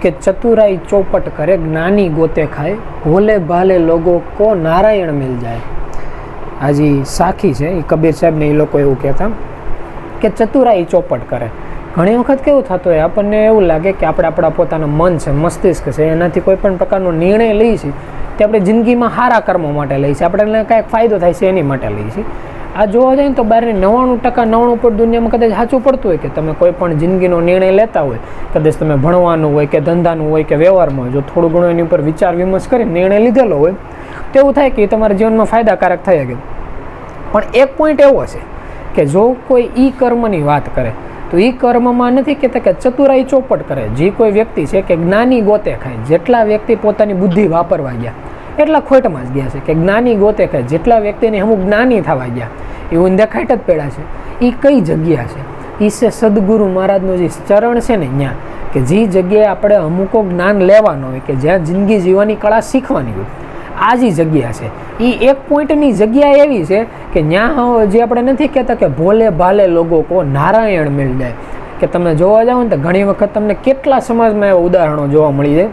કે ચતુરાई चौपट करे ज्ञानी गोते खाए भोले भाले लोगों को नारायण मिल जाए। आजी साखी है कबीर साहेब ने लोग एवं कहता कि चतुराई चौपट करे। घणी वखत केवुं थतुं होय आपणने एवुं लागे कि આપણે આપણા પોતાના મન છે મસ્તિષ્ક છે એનાથી કોઈ પણ પ્રકારનો નિર્ણય લઈએ છીએ તે આપણે જિંદગીમાં સારા કર્મો માટે લઈએ છીએ, આપણને કાંઈક ફાયદો થાય છે એની માટે લઈએ છીએ। આ જોવા જાય ને તો બહારની 99% દુનિયામાં કદાચ સાચું પડતું હોય કે તમે કોઈ પણ જિંદગીનો નિર્ણય લેતા હોય, કદાચ તમે ભણવાનું હોય કે ધંધાનું હોય કે વ્યવહારમાં જો થોડું ઘણું એની ઉપર વિચાર વિમર્શ કરી નિર્ણય લીધેલો હોય તો એવું થાય કે તમારા જીવનમાં ફાયદાકારક થઈ શકે। પણ એક પોઈન્ટ એવો છે કે જો કોઈ ઈ કર્મની વાત કરે તો એ કર્મમાં નથી કહેતા કે ચતુરાઈ ચોપટ કરે। જે કોઈ વ્યક્તિ છે કે જ્ઞાની ગોતે ખાય, જેટલા વ્યક્તિ પોતાની બુદ્ધિ વાપરવા ગયા એટલા ખોટમાં જ ગયા છે કે જ્ઞાની ગોતે ખાય, જેટલા વ્યક્તિને અમુક જ્ઞાની થવા ગયા એવું દેખાટ જ પડ્યા છે। એ કઈ જગ્યા છે? એ છે સદગુરુ મહારાજનું જે ચરણ છે ને ત્યાં, કે જે જગ્યાએ આપણે અમુકો જ્ઞાન લેવાનું હોય, કે જ્યાં જિંદગી જીવવાની કળા શીખવાની હોય, આ જ જગ્યા છે। એ એક પોઈન્ટની જગ્યા એવી છે કે ત્યાં જે આપણે નથી કહેતા કે ભોલે ભાલે લોકો કો નારાયણ મિલ જાય, કે તમે જોવા જાઓ ને તો ઘણી વખત તમને કેટલા સમાજમાં એવા ઉદાહરણો જોવા મળી જાય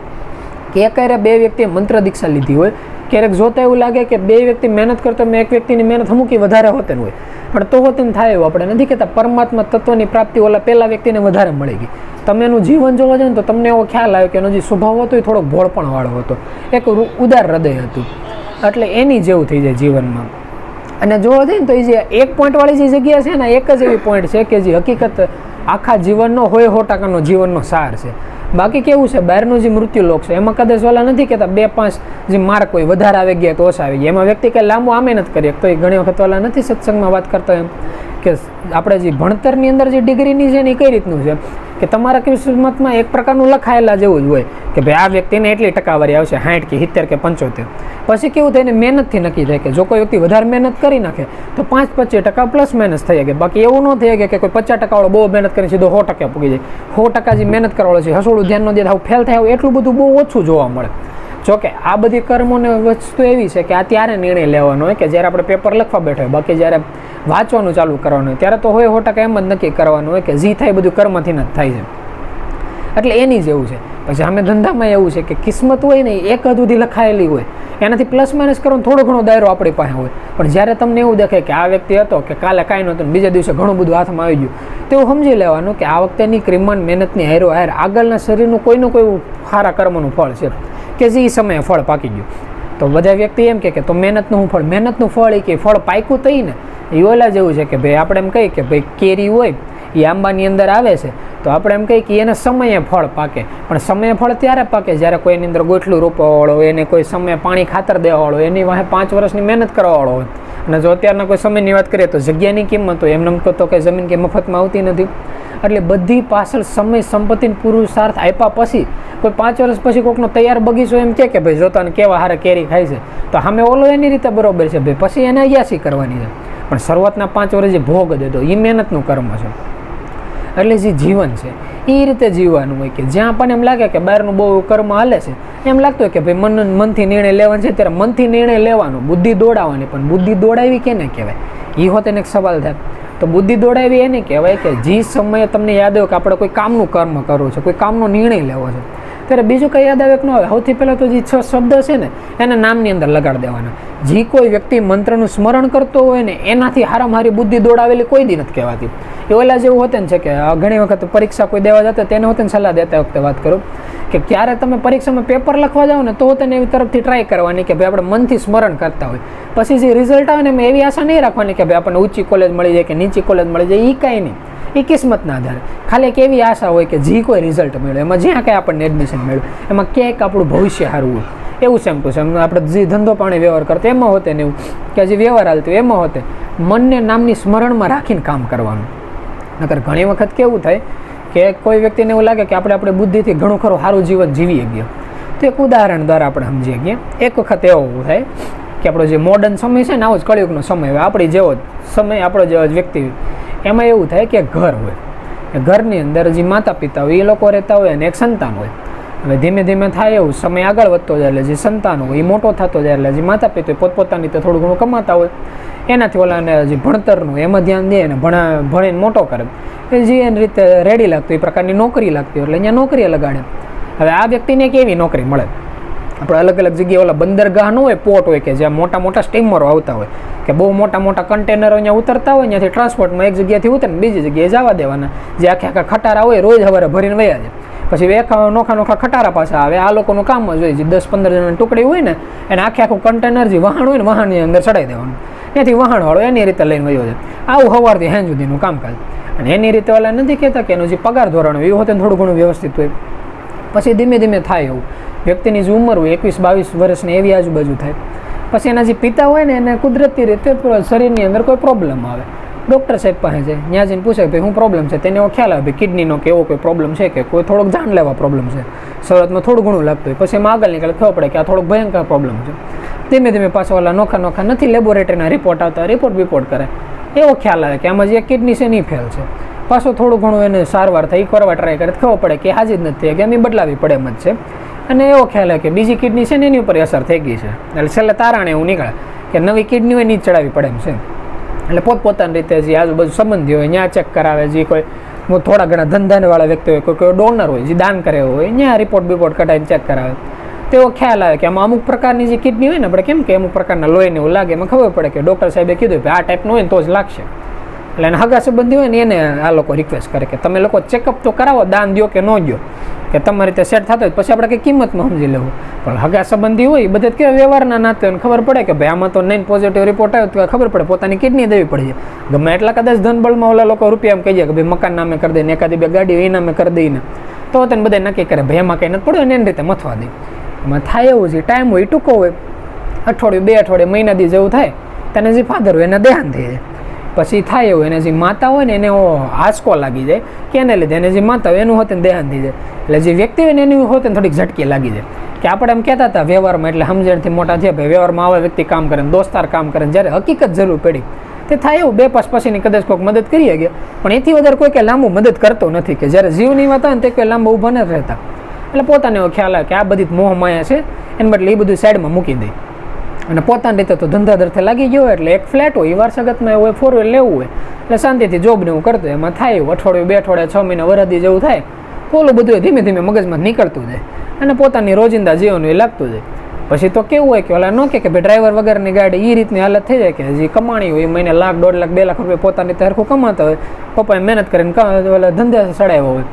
કે એકારે બે વ્યક્તિએ મંત્ર દીક્ષા લીધી હોય, ક્યારેક જોતા એવું લાગે કે બે વ્યક્તિ મહેનત કરતો એક વ્યક્તિની મહેનત અમુકી વધારે હોતી હોય, પણ તો હોતી થાય એવું આપણે નથી કહેતા પરમાત્મા તત્વની પ્રાપ્તિ ઓલા પહેલા વ્યક્તિને વધારે મળી ગઈ। તમે એનું જીવન જોવા જાય ને તો તમને એવો ખ્યાલ આવ્યો કે એનો જે સ્વભાવ હતો એ થોડો ભોળપણવાળો હતો, એક ઉદાર હૃદય હતું, એટલે એની જેવું થઈ જાય જીવનમાં। અને જોવા જઈએ ને તો એ જે એક પોઈન્ટવાળી જે જગ્યા છે ને એક જ એવી પોઈન્ટ છે કે જે હકીકત આખા જીવનનો 100% જીવનનો સાર છે। બાકી કેવું છે બહારનું જે મૃત્યુ લોક છે એમાં કદાચ ઓલા નથી કહેતા 2-5 જે માર્ક હોય વધારે આવી ગયા તો ઓછા આવી ગયા, એમાં વ્યક્તિ કંઈ લાંબુ આમે નથી કરી શકતો। એ ઘણી વખત ઓલા નથી સત્સંગમાં વાત કરતા એમ કે આપણે જે ભણતરની અંદર જે ડિગ્રીની છે ને એ કઈ રીતનું છે કે તમારા કિસ્મતમાં એક પ્રકારનું લખાયેલા જેવું જ હોય કે ભાઈ આ વ્યક્તિને એટલી ટકાવારી આવશે 60 કે 70 કે 75, પછી કેવું થાય ને મહેનતથી નક્કી થાય કે જો કોઈ વ્યક્તિ વધારે મહેનત કરી નાખે તો 5-25% પ્લસ માઇનસ થઈ શકે। બાકી એવું ન થઈ શકે કે કોઈ 50% વાળો બહુ મહેનત કરીને સીધો 100% પૂગી જાય। 100% જે મહેનત કરવાળો છે હસોડું ધ્યાન ન દે આવું ફેલ થાય એટલું બધું બહુ ઓછું જોવા મળે। જોકે આ બધી કર્મોને વસ્તુ એવી છે કે આ ત્યારે નિર્ણય લેવાનો હોય કે જ્યારે આપણે પેપર લખવા બેઠો હોય, બાકી જ્યારે વાંચવાનું ચાલુ કરવાનું હોય ત્યારે તો 100% એમ જ નક્કી કરવાનું હોય કે જે થાય બધું કર્મથી જ થાય છે, એટલે એની જેવું છે। પછી અમે ધંધામાં એવું છે કે કિસ્મત હોય ને એક હદ સુધી લખાયેલી હોય, એનાથી પ્લસ માઇનસ કરવાનો થોડો ઘણો દાયરો આપણી પાસે હોય, પણ જ્યારે તમને એવું દેખાય કે આ વ્યક્તિ હતો કે કાલે કાંઈ નહોતું બીજા દિવસે ઘણું બધું હાથમાં આવી ગયું, તો એવું સમજી લેવાનું કે આ વખતેની ક્રિમન મહેનતની હારો હાર આગળના શરીરનું કોઈનું કોઈ સારા કર્મનું ફળ છે કે જે સમયે ફળ પાકી ગયું। તો બધા વ્યક્તિ એમ કે તો મહેનતનું ફળ, મહેનતનું ફળ એ કે ફળ પાક્યું તઈ ને એ ઓલા જેવું છે કે ભાઈ આપણે એમ કહીએ કે ભાઈ કેરી હોય એ આંબાની અંદર આવે છે તો આપણે એમ કહીએ કે એને સમયે ફળ પાકે, પણ સમયે ફળ ત્યારે પાકે જ્યારે કોઈ એની અંદર ગોઠલું રોપવાવાળો હોય, એને કોઈ સમયે પાણી ખાતર દેવાવાળો હોય, એની વાહે 5 વર્ષની મહેનત કરવાવાળો હોય। અને જો અત્યારના કોઈ સમયની વાત કરીએ તો જગ્યાની કિંમત હોય, એમને તો કે જમીન કે મફતમાં આવતી નથી, એટલે બધી પાછળ સમય સંપત્તિને પુરુષાર્થ આપ્યા પછી કોઈ 5 વર્ષ પછી કોઈકનો તૈયાર બગીચો એમ કે ભાઈ જોતાને કેવા હારે કેરી ખાય છે તો સામે ઓલો એની રીતે બરોબર છે ભાઈ, પછી એને અયાસી કરવાની છે, પણ શરૂઆતના 5 વર્ષ જે ભોગ દેતો એ મહેનતનું કર્મ છે। એટલે જે જીવન છે એ રીતે જીવવાનું હોય કે જ્યાં આપણને એમ લાગે કે બહારનું બહુ કર્મ હાલે છે, એમ લાગતું હોય કે ભાઈ મનથી નિર્ણય લેવાનો છે ત્યારે મનથી નિર્ણય લેવાનો, બુદ્ધિ દોડાવવાની, પણ બુદ્ધિ દોડાવી કેને કહેવાય એ હોત એને એક સવાલ થાય। તો બુદ્ધિ દોડાવી એને કહેવાય કે જે સમયે તમને યાદ હોય કે આપણે કોઈ કામનું કર્મ કરવું છે, કોઈ કામનો નિર્ણય લેવો છે, ત્યારે બીજું કંઈ યાદ આવે કે ન આવે, સૌથી પહેલાં તો જે 6 શબ્દ છે ને એને નામની અંદર લગાડી દેવાના। જે કોઈ વ્યક્તિ મંત્રનું સ્મરણ કરતો હોય ને એનાથી હારામાં હારી બુદ્ધિ દોડાવેલી કોઈ દી નથી કહેવાતી। એ ઓલા જેવું હોતે ને છે કે ઘણી વખત પરીક્ષા કોઈ દેવા જતા તેને હોતે ને સલાહ દેતા વખતે વાત કરું કે ક્યારે તમે પરીક્ષામાં પેપર લખવા જાઓ ને તો તેને એવી તરફથી ટ્રાય કરવાની કે ભાઈ આપણે મનથી સ્મરણ કરતા હોય, પછી જે રિઝલ્ટ આવે ને એમાં એવી આશા નહીં રાખવાની કે ભાઈ આપણને ઊંચી કોલેજ મળી જાય કે નીચી કોલેજ મળી જાય, એ કાંઈ નહીં, એ કિસ્મતના આધારે ખાલી એક એવી આશા હોય કે જે કોઈ રિઝલ્ટ મળે એમાં જ્યાં કાંઈ આપણને એડમિશન મળ્યું એમાં ક્યાંક આપણું ભવિષ્ય સારું હોય। એવું સેમ ટુ સેમ આપણે જે ધંધો પાણી વ્યવહાર કરતો એમાં હોતે ને એવું કે જે વ્યવહાર હાલતું એમાં હોતે મનને નામની સ્મરણમાં રાખીને કામ કરવાનું। નકર ઘણી વખત કેવું થાય કે કોઈ વ્યક્તિને એવું લાગે કે આપણે બુદ્ધિથી ઘણું ખરું સારું જીવન જીવી ગયા, તો એક ઉદાહરણ દ્વારા આપણે સમજી શકીએ। એક વખત એવું થાય કે આપણો જે મોડર્ન સમય છે ને આવો જ કળિયુગનો સમય હોય, આપણી જેવો જ સમય આપણો જેવો જ વ્યક્તિ, એમાં એવું થાય કે ઘર હોય, ઘરની અંદર જે માતા પિતા હોય એ લોકો રહેતા હોય અને એક સંતાન હોય। હવે ધીમે ધીમે થાય એવું સમય આગળ વધતો જાય એટલે જે સંતાન હોય એ મોટો થતો જાય એટલે જે માતા પિતા પોતપોતાની રીતે થોડું ઘણું કમાતા હોય એનાથી ઓલાને જે ભણતરનું એમાં ધ્યાન દે અને ભણીને મોટો કરે, જે એની રીતે રેડી લાગતું એ પ્રકારની નોકરી લાગતી હોય એટલે અહીંયા નોકરીએ લગાડે। હવે આ વ્યક્તિને કેવી નોકરી મળે? આપણે અલગ અલગ જગ્યાએ ઓલા બંદરગાહ ન હોય, પોર્ટ હોય કે જ્યાં મોટા મોટા સ્ટીમરો આવતા હોય કે બહુ મોટા મોટા કન્ટેનરો અહીંયા ઉતરતા હોય, ત્યાંથી ટ્રાન્સપોર્ટમાં એક જગ્યાથી ઉતરે ને બીજી જગ્યાએ જવા દેવાના, જે આખા આખા ખટારા હોય રોજ સવારે ભરીને વયા જાય. પછી નોખા નોખા ખટારા પાછા આવે. આ લોકોનું કામ જ હોય, જે 10-15 જણાની ટુકડી હોય ને એને આખે આખું કન્ટેનર જે વહાણ હોય ને વહાણની અંદર ચડાવી દેવાનું, ત્યાંથી વહાણવાળો એની રીતે લઈને વયો જાય. આવું સવારથી સાંજ સુધીનું કામકાજ. અને એની રીતે ઓલા નથી કહેતા કે એનું જે પગાર ધોરણ હોય એ હોતે થોડું ઘણું વ્યવસ્થિત હોય. પછી ધીમે ધીમે થાય એવું, વ્યક્તિની જે ઉંમર હોય 21-22 વર્ષની એવી આજુબાજુ થાય. પછી એના જે પિતા હોય ને એને કુદરતી રીતે શરીરની અંદર કોઈ પ્રોબ્લેમ આવે, ડૉક્ટર સાહેબ પાસે જાય, ત્યાં જઈને પૂછે ભાઈ શું પ્રોબ્લેમ છે, તેને એવો ખ્યાલ આવે કિડનીનો કે એવો કોઈ પ્રોબ્લેમ છે કે કોઈ થોડોક જાણ લેવા પ્રોબ્લેમ છે. શરૂઆતમાં થોડું ઘણું લાગતું હોય, પછી એમાં આગળ નીકળે ખબર પડે કે આ થોડોક ભયંકર પ્રોબ્લેમ છે. ધીમે ધીમે પાછા ઓલા નોખા નથી લેબોરેટરીના રિપોર્ટ આવતા, રિપોર્ટ કરે, એવો ખ્યાલ આવે કે આમાં જે કિડની છે નહીં ફેલ છે. પાછું થોડું ઘણું એને સારવાર થાય, કરવા ટ્રાય કરે, ખબર પડે કે હાજી જ નથી કે એમ બદલાવી પડે એમ જ છે. અને એવો ખ્યાલ આવે કે બીજી કિડની છે ને એની ઉપર અસર થઈ ગઈ છે, એટલે છેલ્લે તારાણે એવું નીકળે કે નવી કિડની હોય ની ચડાવી પડે એમ છે. એટલે પોતપોતાની રીતે જે આજુબાજુ સંબંધી હોય ત્યાં ચેક કરાવે, જે કોઈ થોડા ઘણા ધંધાવાળા વ્યક્તિ હોય, કોઈ ડોનર હોય જે દાન કરે હોય ત્યાં રિપોર્ટ કઢાવીને ચેક કરાવે. તેવો ખ્યાલ આવે કે આમાં અમુક પ્રકારની જે કિડની હોય ને, આપણે કેમ કે અમુક પ્રકારના લોહીને એવું લાગે, એમાં ખબર પડે કે ડૉક્ટર સાહેબે કીધું કે આ ટાઈપનું હોય ને તો જ લાગશે. એટલે એને હગા સંબંધી હોય ને એને આ લોકો રિક્વેસ્ટ કરે કે તમે લોકો ચેકઅપ તો કરાવો, દાન દો કે ન દો, કે તમારી રીતે સેટ થતો હોય પછી આપણે કંઈ કિંમતમાં સમજી લેવું. પણ હગા સંબંધી હોય એ બધા કેવા વ્યવહારના નાતે ખબર પડે કે ભાઈ આમાં તો નહીં પોઝિટિવ રિપોર્ટ આવ્યો તો ખબર પડે પોતાની કિડની દેવી પડી જાય. ગમે એટલા કદાચ ધનબળમાં ઓલા લોકો રૂપિયા એમ કહી જાય કે ભાઈ મકાન નામે કરી દઈને, એકાદી બે ગાડી એ નામે કરી દઈને, તો તેને બધા નક્કી કરે ભાઈ એમાં કંઈ નથી પડ્યું ને એની રીતે મથવા દે. એમાં થાય એવું છે, ટાઈમ હોય ટૂંકો હોય, અઠવાડિયું 2 અઠવાડિયે મહિના દી જેવું થાય, તેને જે ફાધર હોય એને દેહાંત થઈ જાય. પછી થાય એવું, એને જે માતા હોય ને એને આંચકો લાગી જાય કે એને લીધે એને જે માતા હોય એનું હોતે દેહાંત થઈ જાય. એટલે જે વ્યક્તિ હોય ને એની હોતે થોડીક ઝટકી લાગી જાય. કે આપણે એમ કહેતા હતા વ્યવહારમાં, એટલે સમજણથી મોટા થયા ભાઈ વ્યવહારમાં આવા વ્યક્તિ કામ કરે, દોસ્તાર કામ કરે, જ્યારે હકીકત જરૂર પડી તે થાય એવું 2 પાસ પછીની કદાચ કોઈક મદદ કરીએ ગયા, પણ એથી વધારે કોઈ કે લાંબુ મદદ કરતો નથી, કે જ્યારે જીવની વાત હોય ને તે કોઈ લાંબુ ઊભા ન રહેતા. એટલે પોતાને એવો ખ્યાલ આવે કે આ બધી મોહ માયા છે, એને બદલે એ બધું સાઈડમાં મૂકી દે અને પોતાની રીતે તો ધંધા ધરથે લાગી ગયો હોય. એટલે એક ફ્લેટ હોય, વારસાગતમાં હોય, 4 વ્હીલ લેવું હોય, એટલે શાંતિથી જોબ ને એવું કરતો હોય. એમાં થાય એવું અઠવાડિયું 2 અઠવાડિયા 6 મહિના વરદી જેવું થાય, તો ઓલું બધું ધીમે ધીમે મગજમાં નીકળતું જાય અને પોતાની રોજિંદા જીવન એ લાગતું જાય. પછી તો કેવું હોય કે ઓલા ન કે ભાઈ ડ્રાઈવર વગરની ગાડી, એ રીતની હાલત થઈ જાય કે જે કમાણી હોય એ મહિને લાખ, 1.5 લાખ, 2 લાખ રૂપિયા પોતાની રીતે હરખું કમાતા હોય, પપ્પાએ મહેનત કરીને ઓલા ધંધા ચડાવ્યો હોય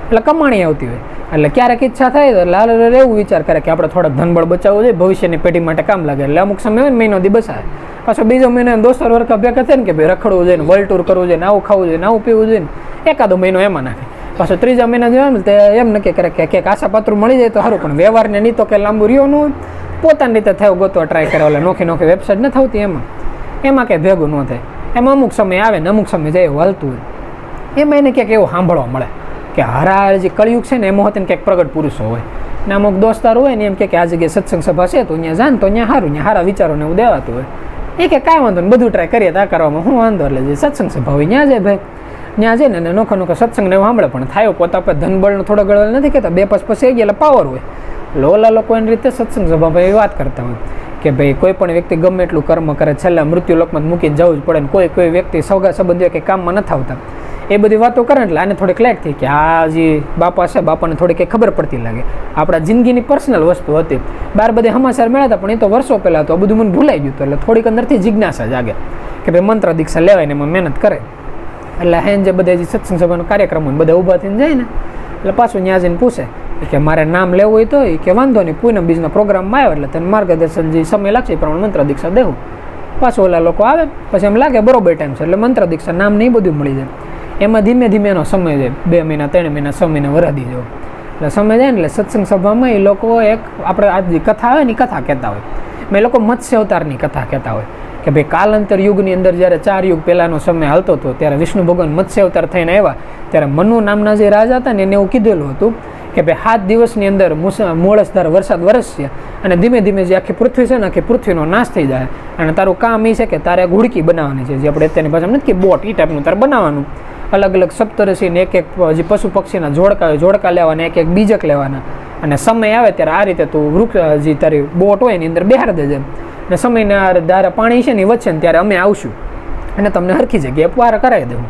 એટલે કમાણી આવતી હોય. એટલે ક્યારેક ઈચ્છા થાય તો લાલ એવું વિચાર કરે કે આપણે થોડાક ધનબળ બચાવવું જોઈએ, ભવિષ્યની પેઢી માટે કામ લાગે. એટલે અમુક સમય હોય ને મહિનો દી બસાય, પાછો બીજો મહિનો દોસ્તો વર્કા ભેગા થાય ને કે ભાઈ રખડવું જોઈએ, વર્લ્ડ ટૂર કરવું જોઈએ, આવું ખાવું જોઈએ, આવું પીવું જોઈએ, એકાદો મહિનો એમાં નાખે. પાછો ત્રીજા મહિના જેવા ને તે એમ નક્કી કરે કે ક્યાંક આશાપાત્ર મળી જાય તો સારું, પણ વ્યવહારને નહીં તો કે લાંબુ રહ્યો ન હોય, પોતાની રીતે થયું ગોતવા ટ્રાય કરે. એટલે નોખી વેબસાઇટ ન થતી એમાં કંઈ ભેગું ન થાય. એમાં અમુક સમય આવે ને અમુક સમય જાય એવું હાલતું હોય. એમાં એને ક્યાંક એવું સાંભળવા મળે કે હારા જે કળિયુગ છે ને એમાં હોતે ક્યાંક પ્રગટ પુરુષો હોય ને અમુક દોસ્તાર હોય ને એમ કે આ જગ્યાએ સત્સંગ સભા છે તો અહીંયા જાન તો અહીંયા સારું, ત્યાં સારા વિચારોને એવું દેવાતું હોય. એ કે કાંઈ વાંધો ને બધું ટ્રાય કરીએ તો આ કરવામાં શું વાંધો. એટલે જે સત્સંગ સભા હોય ત્યાં જાય ભાઈ, ત્યાં જઈને અને નોખા સત્સંગને એવું સાંભળે. પણ થાય પોતા પર ધનબળનો થોડો ગળો નથી કહેતા, 2 પાસ પછી એટલે પાવર હોય. એટલે ઓલા લોકો એની રીતે સત્સંગ સભામાં એવી વાત કરતા હોય કે ભાઈ કોઈ પણ વ્યક્તિ ગમે એટલું કર્મ કરે છેલ્લા મૃત્યુ લોકમાં મૂકીને જવું જ પડે ને કોઈ વ્યક્તિ સગા સંબંધીઓ કે કામમાં નથી આવતા. એ બધી વાતો કરે એટલે આને થોડીક લાઈટ થઈ કે આ જે બાપા છે બાપાને થોડી કંઈ ખબર પડતી લાગે. આપણા જિંદગીની પર્સનલ વસ્તુ હતી, બહાર બધે સમાચાર મળ્યા હતા પણ એ તો વર્ષો પહેલાં તો બધું મને ભૂલાઈ ગયું હતું. એટલે થોડીક અંદરથી જિજ્ઞાસા જાગે કે ભાઈ મંત્ર દીક્ષા લેવાય ને એમાં મહેનત કરે. એટલે હેન જે બધા જે સત્સંગ સભાનો કાર્યક્રમ હોય બધા ઊભા થઈને જાય ને એટલે પાછું ત્યાં જઈને પૂછે કે મારે નામ લેવું હોય તો કે વાંધો નહીં, પૂનમ બીજના પ્રોગ્રામમાં આવ્યો એટલે તને માર્ગદર્શન જે સમય લાગશે એ પ્રમાણે મંત્ર દીક્ષા દેવું. પાછું ઓલા લોકો આવે પછી એમ લાગે બરોબર ટાઈમ છે એટલે મંત્ર દીક્ષા નામ નહીં બધું મળી જાય. એમાં ધીમે ધીમે એનો સમય જાય, 2 મહિના 3 મહિના 6 મહિના વરાદી જવો એટલે સમય જાય ને એટલે સત્સંગ સભામાં એ લોકો એક આપણે આ જે કથા આવે ને એ કથા કહેતા હોય. મેં લોકો મત્સ્ય અવતારની કથા કહેતા હોય કે ભાઈ કાલાંતર યુગની અંદર જ્યારે 4 યુગ પહેલાંનો સમય હાલતો હતો ત્યારે વિષ્ણુ ભગવાન મત્સ્ય અવતાર થઈને આવ્યા ત્યારે મનુ નામના જે રાજા હતા ને એને એવું કીધેલું હતું કે ભાઈ 7 દિવસની અંદર મોળસધાર વરસાદ વરસશે અને ધીમે ધીમે જે આખી પૃથ્વી છે ને આખી પૃથ્વીનો નાશ થઈ જાય અને તારું કામ એ છે કે તારે હુડકી બનાવવાની છે, જે આપણે અત્યારની ભાષામાં નથી કે બોટ એ ટાઈપનું તારે બનાવવાનું. અલગ અલગ સપ્તર્ષિને એક જે પશુ પક્ષીના જોડકા લેવાના, એક બીજક લેવાના અને સમય આવે ત્યારે આ રીતે તું વૃક્ષ જે તારી બોટ હોય એની અંદર બેહાર દેજે અને સમયના ધારે પાણી છે ને વચ્ચે ને ત્યારે અમે આવશું અને તમને હરખી જગ્યાએ પાર કરાવી દેવું.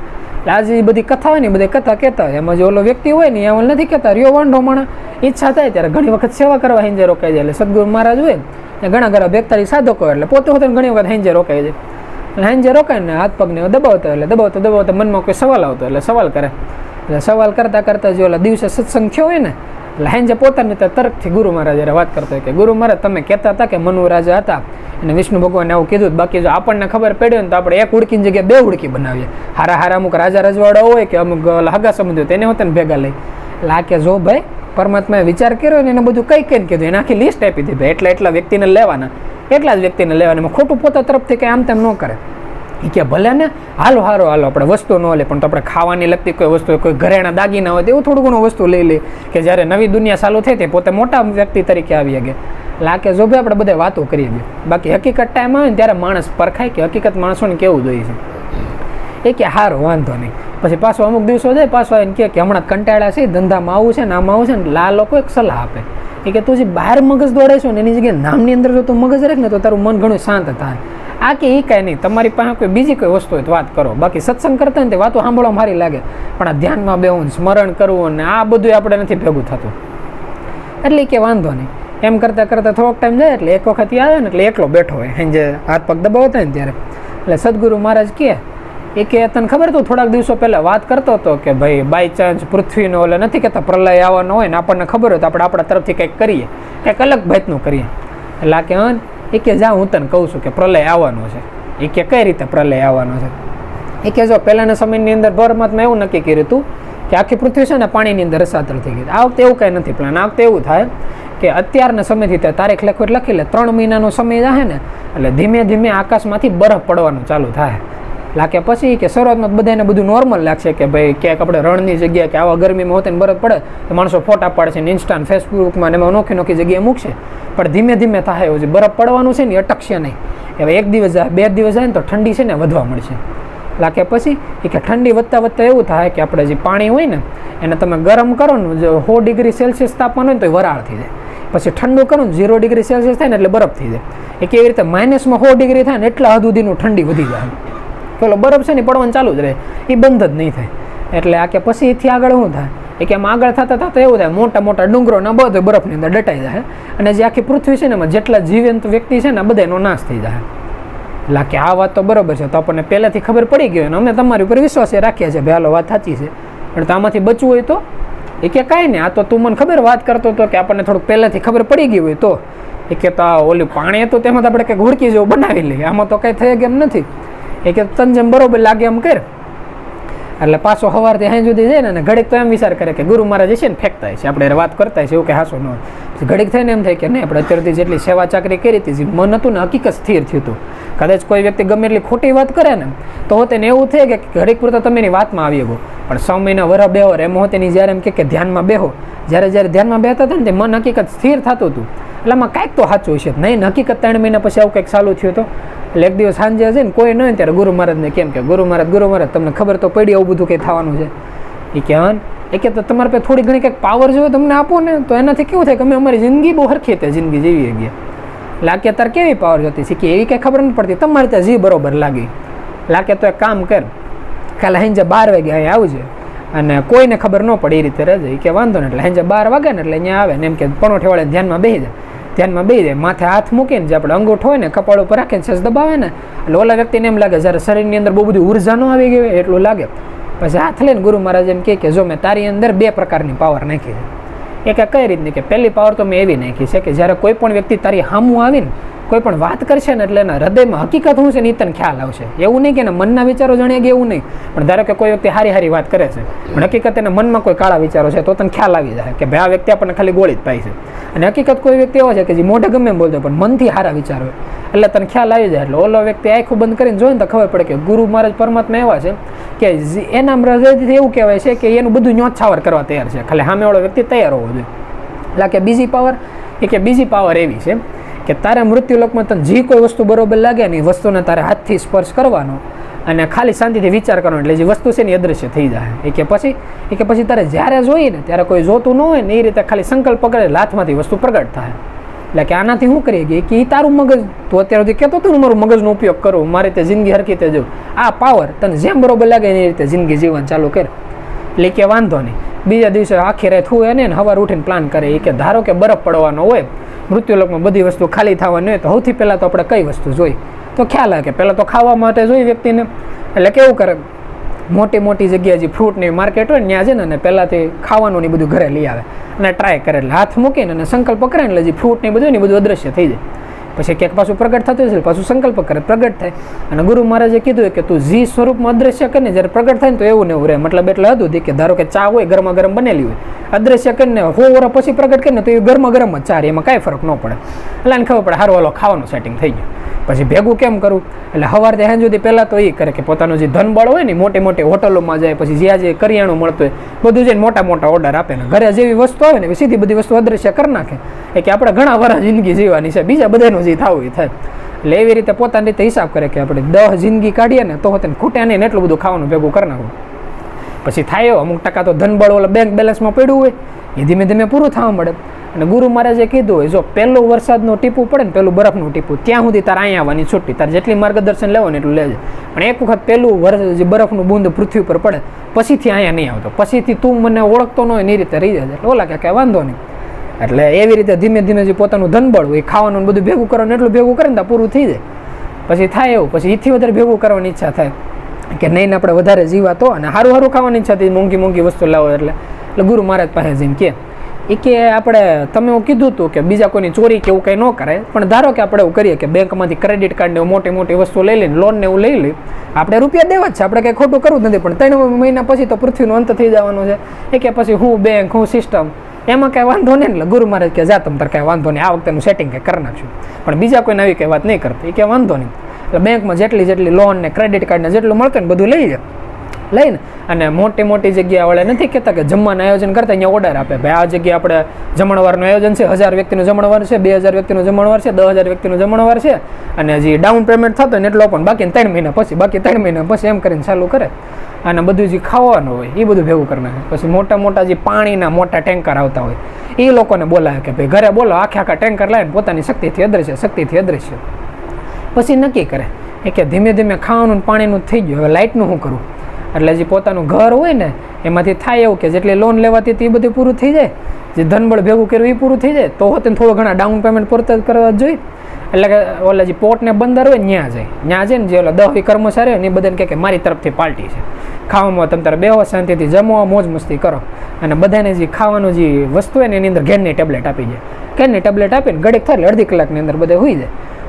આજે એ બધી કથા હોય ને બધી કથા કહેતા હોય, એમાં જે ઓલો વ્યક્તિ હોય ને એ નથી કહેતા રહ્યો વાંઢો માણા, ઈચ્છા થાય ત્યારે ઘણી વખત સેવા કરવા હેંજે રોકાઈ જાય. એટલે સદગુરુ મહારાજ હોય ને ઘણા ઘણા 42 સાધકો એટલે પોતે હોતે ઘણી વખત હેંજે રોકાઈ જાય. એટલે હેંજે રોકાય ને હાથ પગને દબાવતા, એટલે દબાવતા મનમાં કોઈ સવાલ આવતો એટલે સવાલ કરે. એટલે સવાલ કરતાં કરતાં જો ઓલા દિવસે સત્સંગ થયો હોય ને એટલે હેંજે પોતાની તરફથી ગુરુ મહારાજ વાત કરતો હોય કે ગુરુ મહારાજ તમે કહેતા હતા કે મનુ રાજા હતા અને વિષ્ણુ ભગવાને આવું કીધું. બાકી જો આપણને ખબર પડી હોય ને તો આપણે એક ઉડકીની જગ્યાએ 2 ઉડકી બનાવીએ. હારા અમુક રાજા રજવાડા હોય કે અમુક હગા સંબંધીઓ તેને હોતે ને ભેગા લઈ. એટલે આ કે જો ભાઈ પરમાત્માએ વિચાર કર્યો ને એને બધું કઈ કીધું, એને આખી લિસ્ટ આપી દીધી. એટલા વ્યક્તિને લેવાના, એટલા જ વ્યક્તિને લેવાના, ખોટું પોતા તરફથી કંઈ આમ તેમ ન કરે. એ કે ભલે ને હાલો આપણે વસ્તુ ન લે પણ તો આપણે ખાવાની લગતી કોઈ વસ્તુ, કોઈ ઘરેણા દાગીના હોય તો એવું થોડું ઘણું વસ્તુ લઈ લે કે જ્યારે નવી દુનિયા ચાલુ થઈ તે પોતે મોટા વ્યક્તિ તરીકે આવી ગયા. લાગે જો ભાઈ આપણે બધે વાતો કરીએ. બાકી હકીકત ટાઈમ આવે ને ત્યારે માણસ પરખાય કે હકીકત માણસોને કેવું જોઈએ છે. એ કે હારો વાંધો નહીં. પછી પાછો અમુક દિવસો જાય, પાછો આવીને કે હમણાં કંટાળા છે, ધંધામાં આવું છે ને આમાં આવું છે ને. આ લોકો એક સલાહ આપે એ કે તું જે બહાર મગજ દોડાઈશો ને એની જગ્યાએ નામની અંદર જો તું મગજ રાખ ને તો તારું મન ઘણું શાંત થાય. આ કે એ કાંઈ નહીં, તમારી પાસે કોઈ બીજી કોઈ વસ્તુ હોય તો વાત કરો. બાકી સત્સંગ કરતા ને તે વાતો સાંભળવા સારી લાગે પણ આ ધ્યાનમાં બેહવું, સ્મરણ કરવું ને આ બધું આપણે નથી ભેગું થતું. એટલે કે વાંધો નહીં. એમ કરતાં થોડોક ટાઈમ જાય એટલે એક વખત આવે ને એટલે એકલો બેઠો હોય હેંજે હાથ પગ દબાવતા હોય ને ત્યારે. એટલે સદગુરુ મહારાજ કહે એ કે તને ખબર તો થોડાક દિવસો પહેલાં વાત કરતો હતો કે ભાઈ બાય ચાન્સ પૃથ્વીનો ઓલે નથી કહેતા પ્રલય આવવાનો હોય ને આપણને ખબર હોય તો આપણે આપણા તરફથી કંઈક કરીએ, કંઈક અલગ ભાતનું કરીએ. એટલે આ કે હા એ કે જા હું તને કહું છું કે પ્રલય આવવાનો છે. એ કે કઈ રીતે પ્રલય આવવાનો છે? એ કે જો પહેલાંના સમયની અંદર પરમાત્મા એવું નક્કી કર્યું હતું કે આખી પૃથ્વી છે ને પાણીની અંદર રસાતળ થઈ ગઈ. આ વખતે એવું કંઈ નથી પ્લાન. આ વખતે એવું થાય કે અત્યારના સમયથી તે તારીખ લખી લે 3 મહિનાનો સમય જાય ને એટલે ધીમે ધીમે આકાશમાંથી બરફ પડવાનું ચાલુ થાય. લાગે પછી કે શરૂઆતમાં બધાને બધું નોર્મલ લાગશે કે ભાઈ ક્યાંક આપણે રણની જગ્યાએ કે આવા ગરમીમાં હોતે ને બરફ પડે તો માણસો ફોટા પાડશે ને ઇન્સ્ટા ફેસબુકમાં ને એમાં નોખી જગ્યાએ મૂકશે. પણ ધીમે ધીમે થાય એવું છે, બરફ પડવાનું છે ને અટકશે નહીં. હવે 1 દિવસ જાય 2 દિવસ જાય ને તો ઠંડી છે ને વધવા મળશે. લાગે પછી કે ઠંડી વધતા એવું થાય કે આપણે જે પાણી હોય ને એને તમે ગરમ કરો ને જો 100 ડિગ્રી સેલ્સિયસ તાપમાન હોય ને તો વરાળ થઈ જાય. પછી ઠંડુ કરો ને 0 ડિગ્રી સેલ્સિયસ થાય ને એટલે બરફ થઈ જાય. એ કેવી રીતે માઇનસમાં 100 ડિગ્રી થાય ને એટલા હદ સુધીનું ઠંડી વધી જાય. પેલો બરફ છે ને પડવાનું ચાલુ જ રહે, એ બંધ જ નહીં થાય. એટલે આ કે પછી એથી આગળ શું થાય એ કે આમ આગળ થતાં એવું થાય મોટા મોટા ડુંગરો ના બધો બરફની અંદર દટાઈ જાય અને જે આખી પૃથ્વી છે ને એમાં જેટલા જીવંત વ્યક્તિ છે ને બધાનો નાશ થઈ જાય. એટલે કે આ વાત તો બરોબર છે, તો આપણને પહેલાંથી ખબર પડી ગઈ અને અમે તમારી ઉપર વિશ્વાસ રાખ્યા છે ભાઈ હાલો વાત સાચી છે. પણ તો આમાંથી બચવું હોય તો એ કે કાંઈ નહીં, આ તો તું મને ખબર વાત કરતો હતો કે આપણને થોડુંક પહેલાંથી ખબર પડી ગઈ હોય તો એ કે તો ઓલું પાણી હતું તેમાં તો આપણે કંઈક હુડકી જેવું બનાવી લઈએ, આમાં તો કંઈ થઈ એમ નથી. એ કે તને જેમ બરોબર લાગે એમ કર. એટલે પાછો સવારથી હાઈ સુધી જાય ને ઘડીક તો એમ વિચાર કરે કે ગુરુ મહારાજ છે ને ફેંકતા છે આપણે વાત કરતા છે એવું કે હાસો ન હોય. ઘડીક થઈને એમ થાય કે નહીં આપણે અત્યારથી જેટલી સેવા ચાકરી કરી હતી મન હતું ને હકીકત સ્થિર થયું હતું. કદાચ કોઈ વ્યક્તિ ગમે એટલી ખોટી વાત કરે ને તો તેને એવું થાય કે ઘડીક પૂરતા તમે એની વાતમાં આવી ગયો. પણ 6 મહિના વરસ બેહો એમ હોતે ની જ્યારે એમ કે ધ્યાનમાં બેહો, જ્યારે ધ્યાનમાં બેહતા હતા ને તે મન હકીકત સ્થિર થતું હતું. એટલે આમાં કાંઈક તો સાચું છે નહીં, હકીકત 3 મહિના પછી આવું કંઈક ચાલુ થયું હતું. એટલે એક દિવસ સાંજે છે ને કોઈ ન હોય ત્યારે ગુરુ મહારાજને કેમ કે ગુરુ મહારાજ તમને ખબર તો પડી આવું બધું કંઈ થવાનું છે. એ કે હા એ કે તમારે પાસે થોડી ઘણી કંઈક પાવર જોઈએ તમને આપો ને તો એનાથી કેવું થાય કે અમે અમારી જિંદગી બહુ હરખી હતી જિંદગી જીવી ગયા. લાગે તાર કેવી પાવર જોતી છે કે એવી કંઈ ખબર નથી પડતી, તમારે ત્યાં જી બરોબર લાગી. લાગે તો એક કામ કર કાલે સાંજે 12 વાગે અહીંયા આવજે અને કોઈને ખબર ન પડે એ રીતે રહેજે. કે વાંધો ને એટલે સાંજે 12 વાગે ને એટલે અહીંયા આવે ને એમ કે પણોઠે વાળે ધ્યાનમાં બેસી જાય, માથે હાથ મૂકીને જે આપણે અંગૂઠો હોય ને કપાળ ઉપર રાખીને સસ દબાવે ને એટલે ઓલા વ્યક્તિને એમ લાગે જ્યારે શરીરની અંદર બહુ બધી ઉર્જા ન આવી ગઈ એટલું લાગે. પછી હાથ લઈને ગુરુ મહારાજ એમ કહે કે જો મેં તારી અંદર 2 પ્રકારની પાવર નાખી છે. એક કઈ રીતની કે પહેલી પાવર તો મેં એવી નાખી છે કે જ્યારે કોઈ પણ વ્યક્તિ તારી સામું આવીને કોઈ પણ વાત કરશે ને એટલે એના હૃદયમાં હકીકત શું છે ને એ તને ખ્યાલ આવશે. એવું નહીં કે એના મનના વિચારો જાણીએ કે એવું નહીં, પણ ધારો કે કોઈ વ્યક્તિ હારી વાત કરે છે પણ હકીકત એના મનમાં કોઈ કાળા વિચારો છે તો તને ખ્યાલ આવી જાય કે ભાઈ આ વ્યક્તિ આપણને ખાલી ગોળી જ પાય છે. અને હકીકત કોઈ વ્યક્તિ એવો છે કે જે મોઢે ગમે એમ બોલતો પણ મનથી સારા વિચારો એટલે તને ખ્યાલ આવી જાય. એટલે ઓલો વ્યક્તિ આંખો બંધ કરીને જોઈને તો ખબર પડે કે ગુરુ મહારાજ પરમાત્મા એવા છે કે એના હૃદયથી એવું કહેવાય છે કે એનું બધું ન્યોછાવર કરવા તૈયાર છે, ખાલી સામેવાળો વ્યક્તિ તૈયાર હોવો જોઈએ. એટલે કે બીજી પાવર બીજી પાવર એવી છે કે તારા મૃત્યુલોકમાં તને જે કોઈ વસ્તુ બરોબર લાગે ને એ વસ્તુને તારે હાથથી સ્પર્શ કરવાનો અને ખાલી શાંતિથી વિચાર કરવાનો એટલે જે વસ્તુ છે ને એ અદૃશ્ય થઈ જાય. એ કે પછી તારે જ્યારે જોઈએ ને ત્યારે કોઈ જોતું ન હોય ને એ રીતે ખાલી સંકલ્પ કરે હાથમાંથી વસ્તુ પ્રગટ થાય. એટલે કે આનાથી શું કરીએ કે એ તારું મગજ તું અત્યાર સુધી કહેતો હતું ને મારું મગજનો ઉપયોગ કરો, મારી રીતે જિંદગી હરખી રીતે જોઉં, આ પાવર તને જેમ બરોબર લાગે એ રીતે જિંદગી જીવન ચાલુ કરે. એટલે કે વાંધો નહીં. બીજા દિવસે આખી રાત હોય ને સવાર ઉઠીને પ્લાન કરે એ કે ધારો કે બરફ પડવાનો હોય, મૃત્યુલોકમાં બધી વસ્તુ ખાલી થવાની હોય, તો સૌથી પહેલાં તો આપણે કઈ વસ્તુ જોઈ? તો ખ્યાલ આવે કે પહેલાં તો ખાવા માટે જોઈ વ્યક્તિને. એટલે કેવું કરે, મોટી મોટી જગ્યાએ જે ફ્રૂટની માર્કેટ હોય ને ત્યાં છે ને પહેલાંથી ખાવાનું ને બધું ઘરે લઈ આવે અને ટ્રાય કરે. એટલે હાથ મૂકીને અને સંકલ્પ કરે એટલે જે ફ્રૂટ ને બધું ને બધું અદૃશ્ય થઈ જાય. પછી ક્યાંક પાછું પ્રગટ થતું હશે, પાછું સંકલ્પ કરે, પ્રગટ થાય. અને ગુરુ મહારાજે કીધું કે તું જે સ્વરૂપમાં અદૃશ્ય કરીને જ્યારે પ્રગટ થાય ને તો એવું ને એવું રહે. મતલબ એટલે હતું કે ધારો કે ચા હોય ગરમા ગરમ બનેલી હોય, અદૃશ્ય કરીને 100 વર્ષ પછી પ્રગટ કરીને તો એ ગરમા ગરમ જ ચા, એમાં કાંઈ ફરક ન પડે. એટલે એને ખબર પડે સારું હાલો ખાવાનું સેટિંગ થઈ ગયું. પછી ભેગું કેમ કરવું? એટલે સવારથી સાંજ સુધી પહેલાં તો એ કરે કે પોતાનું જે ધનબળ હોય ને મોટી મોટી હોટલોમાં જાય, પછી જ્યાં જે કરિયાણું મળતું હોય બધું જઈને મોટા મોટા ઓર્ડર આપે ને ઘરે જેવી વસ્તુ આવે ને સીધી બધી વસ્તુ અદૃશ્ય કરી નાખે. કે આપણે ઘણા વર્ષ જિંદગી જીવવાની છે, બીજા બધાનું જે થવું એ થાય. એટલે એવી રીતે પોતાની રીતે હિસાબ કરે કે આપણે 10 જિંદગી કાઢીએ ને તો તેને ખૂટે નહીં, એટલું બધું ખાવાનું ભેગું કરી નાખવું. પછી થાય અમુક ટકા તો ધનબળ ઓલા બેંક બેલેન્સમાં પડ્યું હોય એ ધીમે ધીમે પૂરું થવા મળે. અને ગુરુ મહારાજે કીધું હોય જો પહેલું વરસાદનું ટીપું પડે ને પેલું બરફનું ટીપું ત્યાં સુધી તારે અહીંયા આવવાની છૂટી, તારે જેટલી માર્ગદર્શન લેવો ને એટલું લેજે. પણ એક વખત પેલું જે બરફનું બૂંદ પૃથ્વી ઉપર પડે પછીથી અહીંયા નહીં આવતો, પછીથી તું મને ઓળખતો ન હોય એ રીતે રહી જાય. એટલે ઓલા કે વાંધો નહીં. એટલે એવી રીતે ધીમે ધીમે જે પોતાનું ધનબળ હોય ખાવાનું બધું ભેગું કરવાનું એટલું ભેગું કરે ને તો પૂરું થઈ જાય. પછી થાય એવું, પછી એથી વધારે ભેગું કરવાની ઈચ્છા થાય કે નહીં આપણે વધારે જીવાતો અને સારું સારું ખાવાની ઈચ્છા થઈ, મોંઘી મોંઘી વસ્તુ લાવો. એટલે ગુરુ મહારાજ પાસે જઈને કે આપણે તમે એવું કીધું હતું કે બીજા કોઈની ચોરી કે એવું કંઈ ન કરે, પણ ધારો કે આપણે એવું કરીએ કે બેંકમાંથી ક્રેડિટ કાર્ડ ને મોટી મોટી વસ્તુ લઈ લઈને લોન ને એવું લઈ લઈ, આપણે રૂપિયા દેવા જ છે, આપણે કંઈ ખોટું કરવું જ નથી. પણ 3 મહિના પછી તો પૃથ્વીનો અંત થઈ જવાનો છે. એ કે પછી હું બેંક હું સિસ્ટમ એમાં કાંઈ વાંધો નહીં. એટલે ગુરુ મહારાજ કે જા તમ તાર કાંઈ વાંધો નહીં, આ વખતેનું સેટિંગ કંઈ કરી નાખશું, પણ બીજા કોઈને આવી કંઈ વાત નહીં કરતી. એ કે વાંધો નહીં. એટલે બેંકમાં જેટલી લોન ને ક્રેડિટ કાર્ડ ને જેટલું મળતું ને બધું લઈ જાય લઈને અને મોટી મોટી જગ્યા વાળા નથી કહેતા કે જમવાનું આયોજન કરતા અહીંયા ઓર્ડર આપે ભાઈ આ જગ્યાએ આપણે જમણવારનું આયોજન છે, 1000 વ્યક્તિનું જમણવાર છે, 2000 વ્યક્તિનું જમણવાર છે, 10000 વ્યક્તિનું જમણવાર છે, અને હજી ડાઉન પેમેન્ટ થતો ને એટલો પણ બાકી 3 મહિના પછી એમ કરીને ચાલુ કરે. અને બધું જે ખાવાનું હોય એ બધું ભેગું કરી નાખે. પછી મોટા મોટા જે પાણીના મોટા ટેન્કર આવતા હોય એ લોકોને બોલાવે કે ભાઈ ઘરે બોલો, આખા ટેન્કર લાવીને પોતાની શક્તિથી અદ્રશ્ય પછી નક્કી કરે કે ધીમે ધીમે ખાવાનું પાણીનું થઈ ગયું, હવે લાઇટનું શું કરવું? એટલે જે પોતાનું ઘર હોય ને એમાંથી થાય એવું કે જેટલી લોન લેવાતી હતી એ બધું પૂરું થઈ જાય, જે ધનબળ ભેગું કર્યું એ પૂરું થઈ જાય, તો હોતે થોડું ઘણા ડાઉન પેમેન્ટ પૂરતા કરવા જોઈએ. એટલે કે ઓલા જે પોર્ટ ને બંદર હોય ત્યાં જાય ને જે ઓલા 10 કર્મચારી હોય ને એ બધાને કહે મારી તરફથી પાર્ટી છે, ખાવામાં તમે તારે બેહો શાંતિથી જમો મોજ મસ્તી કરો. અને બધાને જે ખાવાનું જે વસ્તુ હોય ને એની અંદર ઘેરની ટેબ્લેટ આપી જાય, ઘેરની ટેબ્લેટ આપીને ઘડીક થાય અડધી કલાકની અંદર બધે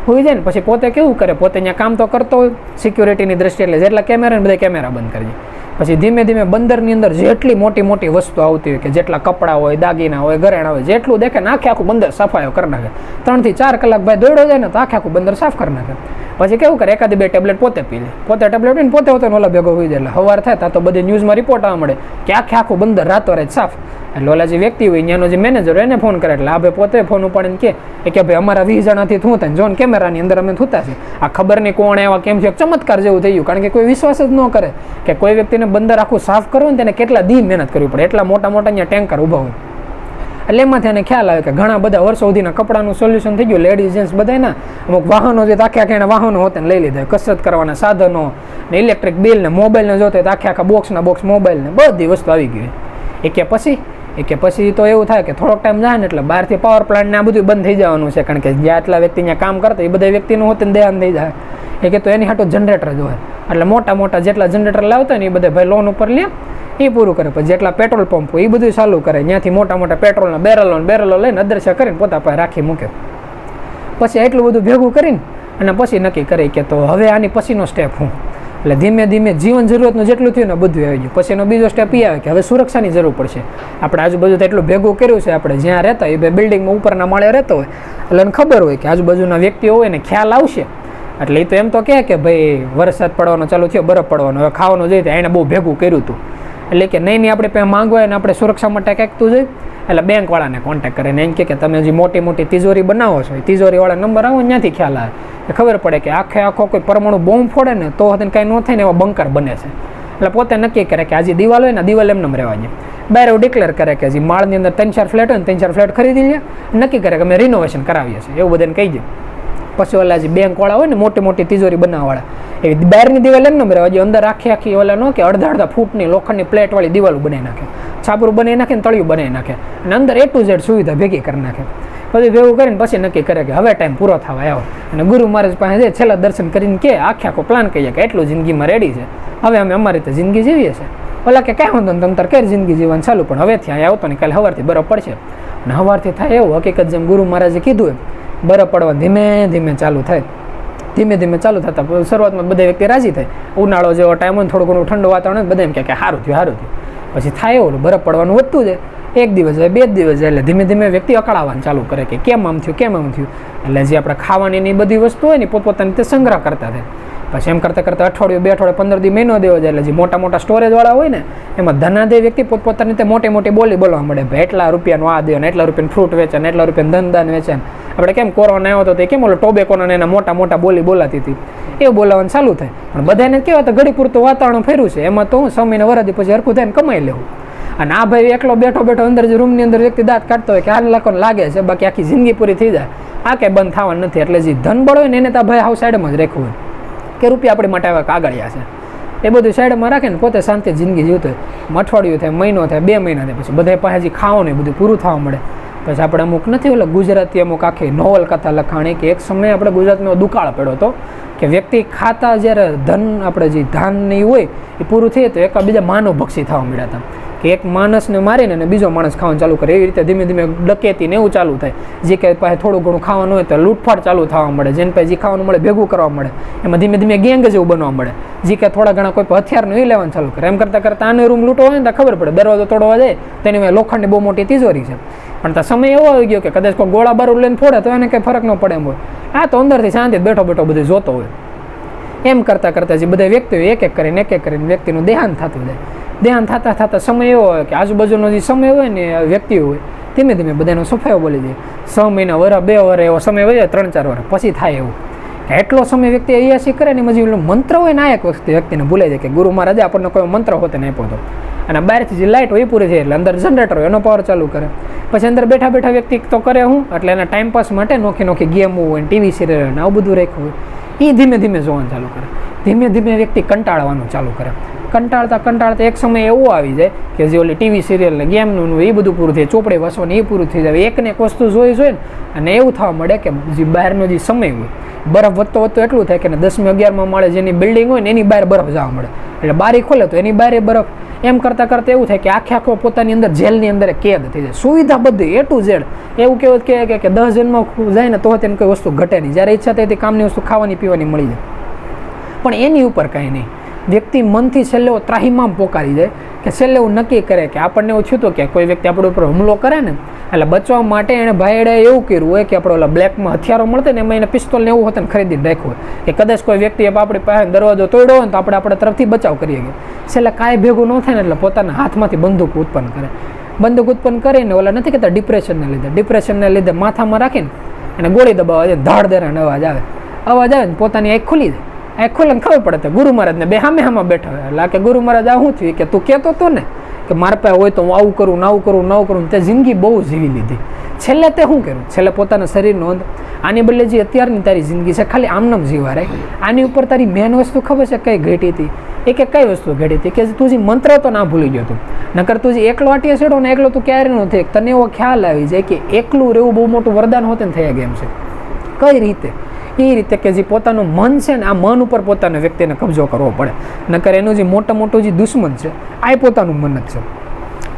હોઈ જાય ને પછી પોતે કેવું કરે, પોતે અહીંયા કામ તો કરતો હોય સિક્યુરિટીની દ્રષ્ટિએ, એટલે જેટલા કેમેરા ને બધા કેમેરા બંધ કરી દે. પછી ધીમે ધીમે બંદરની અંદર જેટલી મોટી મોટી વસ્તુ આવતી હોય કે જેટલા કપડાં હોય, દાગીના હોય, ઘરેણા હોય, જેટલું દેખે ને આખું બંદર સફાઈઓ કરી નાખે. 3 થી 4 કલાક ભાઈ દોડ્યો જાય ને તો આખું બંદર સાફ કરી નાખે. પછી કેવું કરે, 1-2 ટેબ્લેટ પોતે પી લે, પોતે ટેબ્લેટ પીને પોતે હોતો ઓલા ભેગો હોઈ જાય. એટલે સવાર થાય તો બધી ન્યૂઝમાં રિપોર્ટ આવવા મળે કે આખું બંદર રાતોરાત સાફ. એટલે ઓલા જે વ્યક્તિ હોય ત્યાંનો જે મેનેજર એને ફોન કરે, એટલે આ ભાઈ પોતે ફોન ઉપાડીને કે ભાઈ અમારા 20 જણાથી શું થાય, જોન કેમેરાની અંદર અમે થતા છે, આ ખબર નહીં કોણ એવા કેમ છે, ચમત્કાર જેવું થઈ ગયું. કારણ કે કોઈ વિશ્વાસ જ ન કરે કે કોઈ વ્યક્તિને બંદર આખું સાફ કરવું ને તેને કેટલા દી મહેનત કરવી પડે, એટલા મોટા અહીંયા ટેન્કર ઊભા હોય. એટલે એમાંથી એને ખ્યાલ આવે કે ઘણા બધા વર્ષો સુધીના કપડાનું સોલ્યુશન થઈ ગયું, લેડીઝ જેન્ટ્સ બધાના અમુક વાહનો જે આખા વાહનો હોતે લઈ લીધા, કસરત કરવાના સાધનો ને ઇલેક્ટ્રિક બિલ ને મોબાઈલ ને જોતે આખા બોક્સ મોબાઈલ ને બધી વસ્તુ આવી ગઈ. કે પછી તો એવું થાય કે થોડોક ટાઈમ જાય ને એટલે બહારથી પાવર પ્લાન્ટ ને આ બધું બંધ થઈ જવાનું છે, કારણ કે જ્યાં આટલા વ્યક્તિ ત્યાં કામ કરતા એ બધા વ્યક્તિનું હોતે ધ્યાન થઈ જાય. કે તો એની હાટું જનરેટર જોવે, એટલે મોટા જેટલા જનરેટર લાવતા ને એ બધા ભાઈ લોન ઉપર લે એ પૂરું કરે. પછી જેટલા પેટ્રોલ પંપ હોય એ બધું ચાલુ કરે, ત્યાંથી મોટા પેટ્રોલના બેરલો લઈને અદ્રશ્ય કરીને પોતા પાસે રાખી મૂકે. પછી એટલું બધું ભેગું કરીને અને પછી નક્કી કરે કે તો હવે આની પછીનો સ્ટેપ હું. એટલે ધીમે ધીમે જીવન જરૂરતનું જેટલું થયું ને બધું આવી ગયું. પછી એનો બીજો સ્ટેપ એ આવે કે હવે સુરક્ષાની જરૂર પડશે. આપણે આજુબાજુ તો એટલું ભેગું કર્યું છે, આપણે જ્યાં રહેતા હોય એ બિલ્ડિંગમાં ઉપરના માળે રહેતો હોય એટલે એને ખબર હોય કે આજુબાજુના વ્યક્તિઓ હોય ને ખ્યાલ આવશે. એટલે એ તો એમ તો કે ભાઈ વરસાદ પડવાનો ચાલુ થયો, બરફ પડવાનો, હવે ખાવાનું જોઈએ એને બહુ ભેગું કર્યું હતું. એટલે કે નહીં આપણે ત્યાં માંગવાય ને આપણે સુરક્ષા માટે કંઈક તું જોઈએ. એટલે બેંકવાળાને કોન્ટેક્ટ કરે ને એમ કે તમે જે મોટી તિજોરી બનાવો છો એ તિજોરીવાળા નંબર આવો ત્યાંથી ખ્યાલ આવે, ખબર પડે કે આખો કોઈ પરમાણુ બોમ્બ ફોડે ને તો કાંઈ ન થાય ને એવા બંકર બને છે. એટલે પોતે નક્કી કરે કે આજે દિવાલ હોય ને દિવાલ એમને રહેવા જાય. બહાર એવું ડિક્લેર કરે કે હજી માળની અંદર 3-4 ફ્લેટ હોય ને 3-4 ફ્લેટ ખરીદી લે, નક્કી કરે કે અમે રિનોવેશન કરાવીએ છીએ, એવું બધાને કહી દે. પછી ઓલા જે બેંકવાળા હોય ને મોટી મોટી તિજોરી બનાવવાળા, એ બહારની દિવાલ એમ નંબર હજી અંદર આખી ઓલા નો કે અડધા ફૂટની લોખંડની પ્લેટવાળી દિવાલો બનાવી નાખે, છાપરું બનાવી નાખે ને તળિયું બનાવી નાખે, અને અંદર A to Z સુવિધા ભેગી કરી નાખે. બધું ભેગું કરીને પછી નક્કી કરે કે હવે ટાઈમ પૂરો થવા આવ્યો, અને ગુરુ મહારાજ પાસે જાય છેલ્લા દર્શન કરીને કે આખો પ્લાન કહીએ કે એટલું જિંદગીમાં રેડી છે, હવે અમે અમારી રીતે જિંદગી જીવીએ છીએ. ઓલા કે કાંઈ વાંધો નહીં, તમે તાર કઈ જિંદગી જીવવાનું ચાલુ, પણ હવેથી અહીંયા આવતો ને કાલે સવારથી બરફ પડશે. અને સવારથી થાય એવું હકીકત જેમ ગુરુ મહારાજે કીધું એમ બરફ પડવા ધીમે ધીમે ચાલુ થાય. ધીમે ધીમે ચાલુ થતા શરૂઆતમાં બધા વ્યક્તિ રાજી થાય, ઉનાળો જેવો ટાઈમ હોય થોડું ઘણું ઠંડુ વાતાવરણ બધા એમ કે સારું થયું. પછી થાય એવું બરફ પડવાનું વધતું જાય, 1 દિવસ જાય 2 દિવસ જાય, એટલે ધીમે ધીમે વ્યક્તિ અકળાવવાનું ચાલુ કરે કે કેમ આમ થયું. એટલે જે આપણે ખાવાની બધી વસ્તુ હોય ને પોતપોતાની તે સંગ્રહ કરતા થાય. પછી એમ કરતાં કરતાં અઠવાડિયું 2 અઠવાડિયે 15 દી મહિનો દેવો જાય, એટલે જે મોટા મોટા સ્ટોરેજવાળા હોય ને એમાં ધનાદય વ્યક્તિ પોતપોતાની રીતે મોટી બોલી બોલવા મળે, ભાઈ એટલા રૂપિયાનું આ દે ને એટલા રૂપિયાનું ફ્રૂટ વેચે ને એટલા રૂપિયાનું ધનદાન વેચે. આપણે કેમ કોરોના આવ્યો હતો તે કેમ ઓલો ટોબેકોના એના મોટા બોલી બોલાતી હતી, એવું બોલાવવાનું ચાલુ થાય. પણ બધાને કહેવાય તો ઘડી પૂરતું વાતાવરણ ફેર્યું છે, એમાં તો હું 6 મહિના વરાદી પછી હરખું થઈને કમાઈ લેવું. અને આ ભાઈ એકલો બેઠો અંદર જે રૂમની અંદર વ્યક્તિ દાંત કાઢતો હોય કે આ લાખોને લાગે છે, બાકી આખી જિંદગી પૂરી થઈ જાય, આ કંઈ બંધ થવાનું નથી. એટલે જે ધન બળ હોય ને એને તો ભાઈ હાવ સાઈડમાં જ રાખવું હોય કે રૂપિયા આપણી માટે આવ્યા કાગળિયા છે, એ બધું સાઈડમાં રાખે ને પોતે શાંતિ જિંદગી જીવતો હોય. અઠવાડિયું થાય, મહિનો થાય, 2 મહિના થાય, પછી બધા પાસે ખાવાનું ને બધું પૂરું થવા મળે. પછી આપણે અમુક નથી ઓલા ગુજરાતી અમુક આખી નોવલકથા લખાણી કે એક સમયે આપણે ગુજરાતમાં દુકાળ પડ્યો હતો કે વ્યક્તિ ખાતા જ્યારે ધન આપણે જે ધાનની હોય એ પૂરું થઈએ તો એકબીજા માનવ ભક્ષી થવા મળ્યા હતા કે એક માણસને મારીને અને બીજો માણસ ખાવાનું ચાલુ કરે. એવી રીતે ધીમે ધીમે ડકેતી ને એવું ચાલુ થાય. જે કે પાસે થોડું ઘણું ખાવાનું હોય તો લૂંટફાટ ચાલુ થવા મળે, જેને પાસે જે ખાવાનું મળે ભેગું કરવા મળે, એમાં ધીમે ધીમે ગેંગ જેવું બનવા મળે. જે કે થોડા ઘણા કોઈ હથિયારનું એ લેવાનું ચાલુ કરે. એમ કરતાં આને રૂમ લૂંટો હોય ને તો ખબર પડે દરવાજો તોડવા જાય તો એની લોખંડની બહુ મોટી તિજોરી છે. પણ ત્યાં સમય એવો આવી ગયો કે કદાચ કોઈ ગોળા બારૂદ લઈને ફોડે તો એને કંઈ ફરક ન પડે એમ હોય. આ તો અંદરથી શાંતિ બેઠો બધું જોતો હોય. એમ કરતાં જે બધા વ્યક્તિઓ એક એક કરીને વ્યક્તિનું દેહાંત થતું જાય. દેહાંત થતાં સમય એવો હોય કે આજુબાજુનો જે સમય હોય ને વ્યક્તિઓ હોય ધીમે ધીમે બધાનો સફાયો બોલી જાય. 6 મહિના વરસ 2 વર્ષ એવો સમય હોય 3-4 વર્ષ પછી થાય એવું કે એટલો સમય વ્યક્તિ અયાસી કરે ને મજી મંત્ર હોય ને આ એક વખતે વ્યક્તિને ભૂલાઈ જાય કે ગુરુ મહારાજે આપણને કોઈ મંત્ર હોતે ને આપ્યો હતો. અને બહારથી જે લાઇટ હોય એ પૂરી થઈ એટલે અંદર જનરેટર હોય એનો પાવર ચાલુ કરે. પછી અંદર બેઠા વ્યક્તિ તો કરે હું એટલે એના ટાઈમપાસ માટે નોખી ગેમો હોય ને ટીવી સિરિયલ ને આવું બધું રાખ્યું હોય એ ધીમે ધીમે જોવાનું ચાલુ કરે. ધીમે ધીમે વ્યક્તિ કંટાળવાનું ચાલુ કરે. કંટાળતા એક સમય એવો આવી જાય કે જે ઓલી ટીવી સિરિયલ ને ગેમનું એ બધું પૂરું થઈ જાય, ચોપડે વાંચવાનું એ પૂરું થઈ જાય. એકને એક વસ્તુ જોઈ ને અને એવું થવા મળે કે જે બહારનો જે સમય હોય બરફ વધતો એટલું થાય કે 10મી 11મા માળે જેની બિલ્ડિંગ હોય ને એની બહાર બરફ જવા મળે. એટલે બારી ખોલે તો એની બહાર બરફ. એમ કરતાં એવું થાય કે આખો પોતાની અંદર જેલની અંદર કેદ થઈ જાય. સુવિધા બધી A to Z. એવું કેવું કે 10 જન્મ જાય ને તો તેને કોઈ વસ્તુ ઘટે નહીં. જ્યારે ઈચ્છા થાય તે કામની વસ્તુ ખાવાની પીવાની મળી જાય. પણ એની ઉપર કાંઈ નહીં. વ્યક્તિ મનથી છેલ્લે ત્રાહિમામ પોકારી જાય કે છેલ્લે એવું નક્કી કરે કે આપણને એવું થયું કે કોઈ વ્યક્તિ આપણા ઉપર હુમલો કરે ને એટલે બચવા માટે એણે ભાઈડે એવું કર્યું હોય કે આપણે ઓલા બ્લેકમાં હથિયારો મળતા ને એમાં એને પિસ્તોલ ને એવું હોતું ખરીદીને રાખ્યું હોય કે કદાચ કોઈ વ્યક્તિ આપણી પાસે દરવાજો તોડ્યો હોય તો આપણે આપણા તરફથી બચાવ કરીએ છીએ. છેલ્લે કાંઈ ભેગું ન થાય ને એટલે પોતાના હાથમાંથી બંદૂક ઉત્પન્ન કરે. બંદૂક ઉત્પન્ન કરીને ઓલા નથી કહેતા ડિપ્રેશનને લીધે માથામાં રાખીને અને ગોળી દબાવવા જાય ધાડ દેરાને અવાજ આવે ને પોતાની આંખ ખુલી જાય. આ ખોલે ખબર પડે તો ગુરુ મહારાજને બે હામે બેઠા હોય એટલે કે ગુરુ મહારાજ આ શું થયું કે તું કહેતો હતો ને કે મારા પાસે હોય તો હું આવું કરું નવું કરું તે જિંદગી બહુ જીવી લીધી. છેલ્લે તે શું કર્યું? છેલ્લે પોતાના શરીરનો અંત. આની બદલે જે અત્યારની તારી જિંદગી છે ખાલી આમનામ જીવા રહે. આની ઉપર તારી મેન વસ્તુ ખબર છે કઈ ઘટી હતી? કઈ વસ્તુ ઘટી હતી કે તું જે મંત્ર તો ના ભૂલી ગયો તું. નકર તું જે એકલો આટીએ છેડો ને એકલો તું ક્યારે ન થઈ. તને એવો ખ્યાલ આવી જાય કે એકલું રહેવું બહુ મોટું વરદાન હોતે ને થયા ગયા એમ છે. કઈ રીતે? એ રીતે કે જે પોતાનું મન છે ને આ મન ઉપર પોતાના વ્યક્તિને કબજો કરવો પડે. નકર એનું જે મોટું જે દુશ્મન છે આ પોતાનું મન જ છે.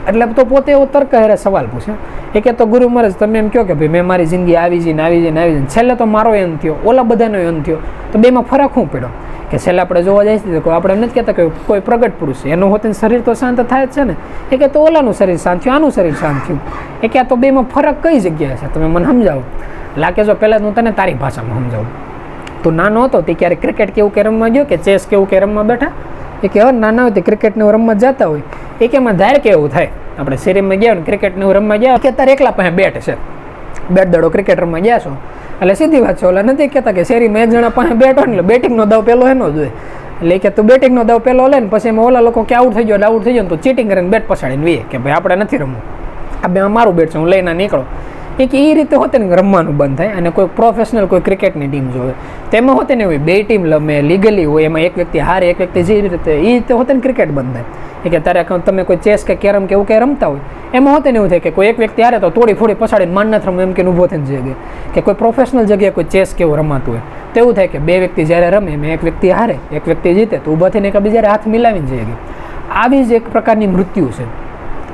એટલે તો પોતે એવો તર્ક હેરે સવાલ પૂછે એ કે તો ગુરુ મહારાજ તમે એમ કહો કે ભાઈ મેં મારી જિંદગી આવી જઈને છેલ્લે તો મારો એમ થયો ઓલા બધાનો એમ થયો તો બેમાં ફરક શું પડ્યો? કે છેલ્લે આપણે જોવા જઈએ તો આપણે એમ નથી કહેતા કે કોઈ પ્રગટ પુરુષ છે એનું હોતું શરીર તો શાંત થાય જ છે ને. એ કે તો ઓલાનું શરીર શાંત થયું આનું શરીર શાંત થયું. એ કે આ તો બેમાં ફરક કઈ જગ્યાએ છે તમે મને સમજાવો. લાગે જો પહેલાં હું તને તારી ભાષામાં સમજાવું. તો નાનો હતો તે ક્યારે ક્રિકેટ કેવું કે રમવા ગયો કે ચેસ કેવું કે રમવા બેઠા? એ કે હવે નાના હોય તે ક્રિકેટને રમવા જતા હોય એ કે એમાં ધાર કેવું થાય આપણે શેરીમાં ગયા ને ક્રિકેટને રમવા ગયા કે તારે એકલા પાસે બેટ છે બેટ દડો ક્રિકેટ રમવા ગયા છો એટલે સીધી વાત છે. ઓલા નથી કહેતા કે શેરીમાં એક જણા પાસે બેટ હોય ને એટલે બેટિંગનો દાવ પેલો એનો જ હોય. એટલે કે તું બેટિંગનો દાવ પહેલો લે ને પછી એમાં ઓલા લોકો કે આઉટ થઈ ગયો એટલે આઉટ થઈ ગયો તો ચીટિંગ કરીને બેટ પછાડીને વીએ કે ભાઈ આપણે નથી રમવું, આ બે મારું બેટ છે, હું લઈને નીકળો. એ રીતે હોતે ને રમવાનું બંધ થાય. અને કોઈ પ્રોફેશનલ કોઈ ક્રિકેટની ટીમ જોવે તેમાં હોતે ને હોય બે ટીમ રમે લીગલી હોય, એમાં એક વ્યક્તિ હારે એક વ્યક્તિ જે રીતે એ રીતે હોતે ને ક્રિકેટ બંધ થાય. એ કે તારે તમે કોઈ ચેસ કે કેરમ કે એવું કંઈ રમતા હોય એમાં હોતે ને એવું થાય કે કોઈ એક વ્યક્તિ હારે તો તોડી ફોડી પછાડીને માન નથી રમવું એમ કે ઊભો થઈને જગ્યાએ, કે કોઈ પ્રોફેશનલ જગ્યાએ કોઈ ચેસ કેવું રમાતું હોય તો એવું થાય કે બે વ્યક્તિ જ્યારે રમે એમાં એક વ્યક્તિ હારે એક વ્યક્તિ જીતે તો ઊભા થઈને એકબીજાને હાથ મિલાવીને જઈએ. આવી જ એક પ્રકારની મૃત્યુ છે.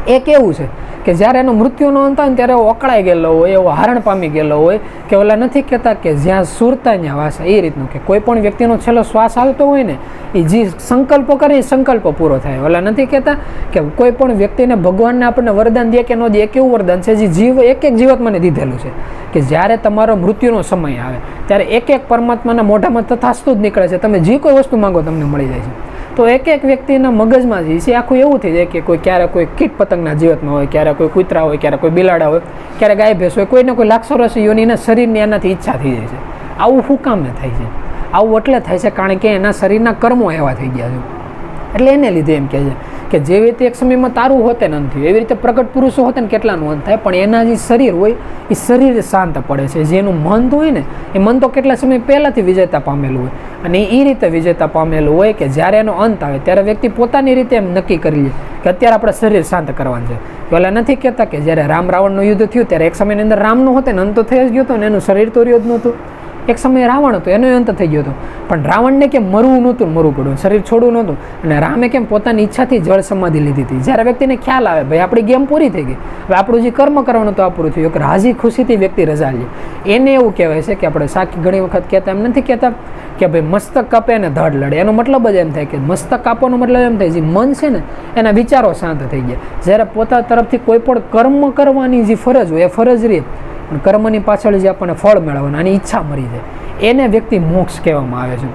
એ કેવું છે કે જ્યારે એનો મૃત્યુનો અંત આવે ને ત્યારે એવો અકળાઈ ગયેલો હોય, એવો હારણ પામી ગયેલો હોય કે ઓલા નથી કહેતા કે જ્યાં સુરતા ત્યાં વાસા, એ રીતનું કે કોઈ પણ વ્યક્તિનો છેલ્લો શ્વાસ આવતો હોય ને એ જે સંકલ્પો કરે એ સંકલ્પ પૂરો થાય. ઓલા નથી કહેતા કે કોઈ પણ વ્યક્તિને ભગવાનને આપણને વરદાન દે કે ન દે, એક એવું વરદાન છે જે જીવ એક એક જીવાત્માને દીધેલું છે કે જ્યારે તમારો મૃત્યુનો સમય આવે ત્યારે એક એક પરમાત્માના મોઢામાં તથાસ્તુ જ નીકળે છે, તમે જે કોઈ વસ્તુ માંગો તમને મળી જાય છે. તો એક એક વ્યક્તિના મગજમાં જે છે આખું એવું થઈ જાય કે કોઈ ક્યારે કોઈ કીટ પતંગના જીવતમાં હોય, ક્યારે કોઈ કૂતરા હોય, ક્યારે કોઈ બિલાડા હોય, ક્યારે ગાય ભેંસ હોય, કોઈને કોઈ લાક્ષરસ યોનીના શરીરની એનાથી ઈચ્છા થઈ જાય છે. આવું શું કામને થાય છે? આવું એટલે થાય છે કારણ કે એના શરીરના કર્મો એવા થઈ ગયા છે. એટલે એને લીધે એમ કહે છે કે જેવી રીતે એક સમયમાં તારું હોતે ન થયું એવી રીતે પ્રગટ પુરુષો હોતે ને કેટલાનું અંત થાય, પણ એના જે શરીર હોય એ શરીર શાંત પડે છે. જેનું મન હોય ને એ મન તો કેટલા સમય પહેલાંથી વિજેતા પામેલું હોય અને એ રીતે વિજેતા પામેલું હોય કે જ્યારે એનો અંત આવે ત્યારે વ્યક્તિ પોતાની રીતે એમ નક્કી કરી લે કે અત્યારે આપણે શરીર શાંત કરવાનું છે. પેલા નથી કહેતા કે જ્યારે રામ રાવણનું યુદ્ધ થયું ત્યારે એક સમયની અંદર રામનું હોતે ને અંત તો થઈ જ ગયો હતો ને એનું શરીર તો રહ્યો જ નહોતું. એક સમયે રાવણ હતો એનો અંત થઈ ગયો હતો, પણ રાવણને કેમ મરવું નહોતું, મરવું પડ્યું, શરીર છોડવું નહોતું. અને રામે કેમ પોતાની ઈચ્છાથી જળ સમાધિ લીધી હતી. જ્યારે વ્યક્તિને ખ્યાલ આવે ભાઈ આપણી ગેમ પૂરી થઈ ગઈ, હવે આપણું જે કર્મ કરવાનું તો આ પૂરું થયું, કે રાજી ખુશીથી વ્યક્તિ રજા લે, એને એવું કહેવાય છે કે આપણે સાખી ઘણી વખત કહેતા એમ નથી કહેતા કે ભાઈ મસ્તક કાપે અને ધડ લડે. એનો મતલબ જ એમ થાય કે મસ્તક કાપવાનો મતલબ એમ થાય જે મન છે ને એના વિચારો શાંત થઈ ગયા. જ્યારે પોતા તરફથી કોઈ પણ કર્મ કરવાની જે ફરજ હોય એ ફરજ રહે, પણ કર્મની પાછળ જે આપણને ફળ મેળવવાનું આની ઈચ્છા મરી જાય એને વ્યક્તિ મોક્ષ કહેવામાં આવે છે.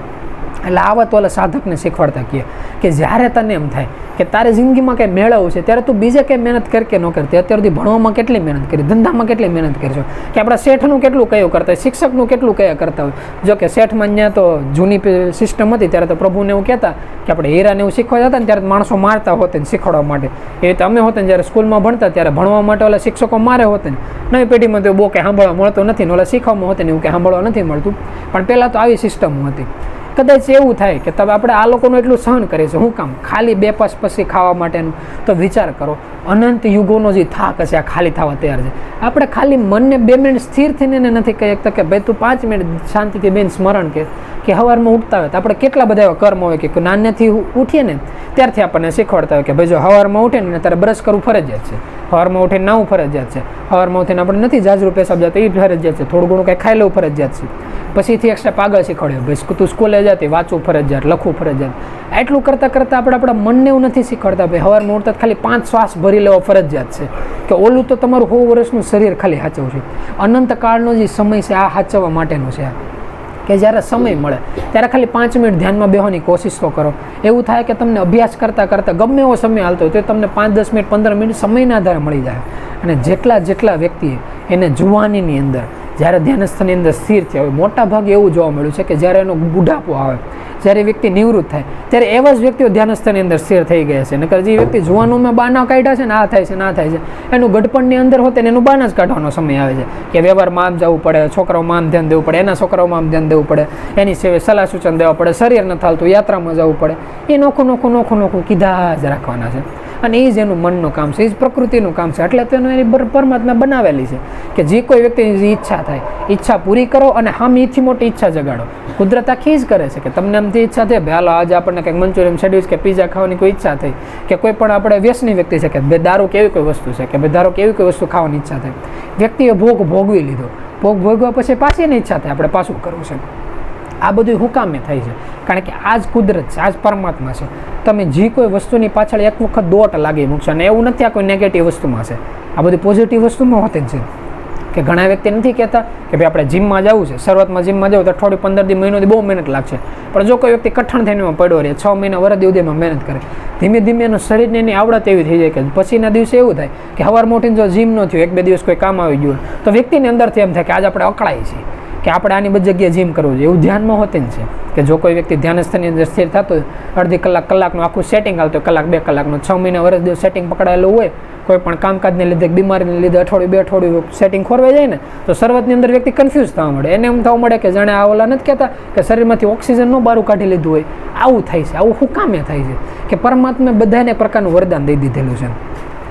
એટલે આવા તો ઓલા સાધકને શીખવાડતા કહે કે જ્યારે તને એમ થાય કે તારે જિંદગીમાં કંઈ મેળવવું છે ત્યારે તું બીજે કંઈ મહેનત કર કે ન કરતી, અત્યાર સુધી ભણવામાં કેટલી મહેનત કરી, ધંધામાં કેટલી મહેનત કરશો, કે આપણા શેઠનું કેટલું કયું કરતા હોય, શિક્ષકનું કેટલું કયા કરતા હોય. જો કે શેઠમાં ત્યાં તો જૂની સિસ્ટમ હતી ત્યારે તો પ્રભુને એવું કહેતા કે આપણે હીરાને એવું શીખવા જતા ને ત્યારે માણસો મારતા હોતે ને શીખવાડવા માટે. એ રીતે અમે હોતે ને જ્યારે સ્કૂલમાં ભણતા ત્યારે ભણવા માટે ઓલા શિક્ષકો મારે હોતે ને. નવી પેઢીમાં તો બહુ કંઈ સાંભળવા મળતું નથી ને ઓલા શીખવામાં હોતે ને એવું કંઈ સાંભળવા નથી મળતું, પણ પહેલાં તો આવી સિસ્ટમ હતી. કદાચ એવું થાય કે તમે આપણે આ લોકોનું એટલું સહન કરીએ છીએ, શું કામ ખાલી 2 પાસ પછી ખાવા માટેનું? તો વિચાર કરો અનંત યુગોનો જે થાક હશે આ ખાલી થવા તૈયાર છે. આપણે ખાલી મનને 2 મિનિટ સ્થિર થઈને એને નથી કહી શકતા કે ભાઈ તું 5 મિનિટ શાંતિથી બેન સ્મરણ કે સવારમાં ઉઠતા હોય તો આપણે કેટલા બધા એવા કર્મ હોય કે નાનેથી ઉઠીએ ને ત્યારથી આપણને શીખવાડતા હોય કે ભાઈ જો સવારમાં ઉઠે ને ત્યારે બ્રશ કરવું ફરજિયાત છે, સવારમાં ઉઠીને નાવું ફરજિયાત છે, સવારમાં ઉઠીને આપણે નથી જાજરૂ પેશાબ જતા એ ફરજિયાત છે, થોડું ઘણું કંઈ ખાઈ લેવું ફરજિયાત છે. પછીથી એક્સ્ટ્રા પાગળ શીખવાડ્યો ભાઈ તું સ્કૂલે જતી વાંચવું ફરજિયાત, લખવું ફરજિયાત. એટલું કરતાં કરતાં આપણે આપણા મનને એવું નથી શીખવાડતા ભાઈ સવારમાં ઉઠતા ખાલી 5 શ્વાસ ભરી લેવો ફરજિયાત છે, કે ઓલું તો તમારું 100 વર્ષનું શરીર ખાલી સાચવવું છે. અનંતકાળનો જે સમય છે આ સાચવવા માટેનો છે, કે જ્યારે સમય મળે ત્યારે ખાલી 5 મિનિટ ધ્યાનમાં બેસવાની કોશિશ તો કરો. એવું થાય કે તમને અભ્યાસ કરતાં કરતાં ગમે એવો સમય હાલતો હોય તો તમને 5-10 મિનિટ 15 મિનિટ સમયના આધારે મળી જાય. અને જેટલા વ્યક્તિએ એને જુવાનીની અંદર જ્યારે ધ્યાનસ્થાનની અંદર સ્થિર થયા હોય, મોટા ભાગે એવું જોવા મળ્યું છે કે જ્યારે એનો બુઢાપો આવે, જ્યારે વ્યક્તિ નિવૃત્ત થાય ત્યારે એવા જ વ્યક્તિઓ ધ્યાનસ્થાનની અંદર સ્થિર થઈ ગયા છે. નકર જે વ્યક્તિ જુવાનોમાં બાના કાઢ્યા છે ને આ થાય છે ના થાય છે એનું ગડપણની અંદર હોતે ને એનું બાના જ કાઢવાનો સમય આવે છે કે વ્યવહારમાં આમ જવું પડે, છોકરાઓમાં આમ ધ્યાન દેવું પડે, એના છોકરાઓમાં આમ ધ્યાન દેવું પડે, એની સેવા સલાહ સૂચન દેવા પડે, શરીર ન થાલતું યાત્રામાં જવું પડે. એ નોખું કીધા જ રાખવાના છે. અને એ જ એનું મનનું કામ છે, એ જ પ્રકૃતિનું કામ છે. એટલે તો એનું એની પરમાત્મા બનાવેલી છે કે જે કોઈ વ્યક્તિની જે ઈચ્છા થાય ઈચ્છા પૂરી કરો અને હામીથી મોટી ઈચ્છા જગાડો. કુદરત આખી જ કરે છે કે તમને આમથી ઈચ્છા થાય ભાઈ હાલો આજે આપણને કંઈક મંચુરિયન સેન્ડવિચ કે પીઝા ખાવાની કોઈ ઈચ્છા થઈ, કે કોઈ પણ આપણે વ્યસની વ્યક્તિ છે કે ભાઈ દારૂ કેવી કોઈ વસ્તુ છે કે ભાઈ ધારો કેવી કોઈ વસ્તુ ખાવાની ઈચ્છા થાય, વ્યક્તિએ ભોગ ભોગવી લીધો, ભોગ ભોગવા પછી પાછી એની ઈચ્છા થાય આપણે પાછું કરવું છે. આ બધું હું કામે થાય છે? કારણ કે આ જ કુદરત છે, આ જ પરમાત્મા છે. તમે જે કોઈ વસ્તુની પાછળ એક વખત દોટ લાગી મૂકશો અને એવું નથી આ કોઈ નેગેટિવ વસ્તુમાં છે, આ બધી પોઝિટિવ વસ્તુમાં હોતી જ છે. કે ઘણા વ્યક્તિ નથી કહેતા કે ભાઈ આપણે જીમમાં જવું છે, શરૂઆતમાં જીમમાં જવું તો અઠવાડિયું 15 દી મહિનોથી બહુ મહેનત લાગશે, પણ જો કોઈ વ્યક્તિ કઠણ થઈને એમાં પડ્યો રહે 6 મહિના વર્ષ સુધીમાં મહેનત કરે, ધીમે ધીમે એનું શરીરને એની આવડત એવી થઈ જાય કે પછીના દિવસે એવું થાય કે સવારમાં ઉઠીને જો જીમ ન થયું, 1-2 દિવસ કોઈ કામ આવી ગયું તો વ્યક્તિની અંદરથી એમ થાય કે આજે આપણે અકળાય છીએ, કે આપણે આની બધી જગ્યાએ જીમ કરવું જોઈએ, એવું ધ્યાનમાં હોતી જ છે કે જો કોઈ વ્યક્તિ ધ્યાનસ્થની અંદર સ્થિર થતો હોય, અડધી કલાકનું આખું સેટિંગ આવતું હોય, કલાક 2 કલાકનું 6 મહિના વર્ષ દિવસ સેટિંગ પકડાયેલું હોય, કોઈ પણ કામકાજને લીધે બીમારીને લીધે અઠવાડિયું 2 અઠવાડિયું સેટિંગ ખોરવાઈ જાય ને તો શરૂઆતની અંદર વ્યક્તિ કન્ફ્યુઝ થવા મળે, એને એમ થવા મળે કે જાણે આ ઓલા નથી કહેતા કે શરીરમાંથી ઓક્સિજનનું બારું કાઢી લીધું હોય, આવું થાય છે. આવું શું કામે થાય છે કે પરમાત્માએ બધાને પ્રકારનું વરદાન દઈ દીધેલું છે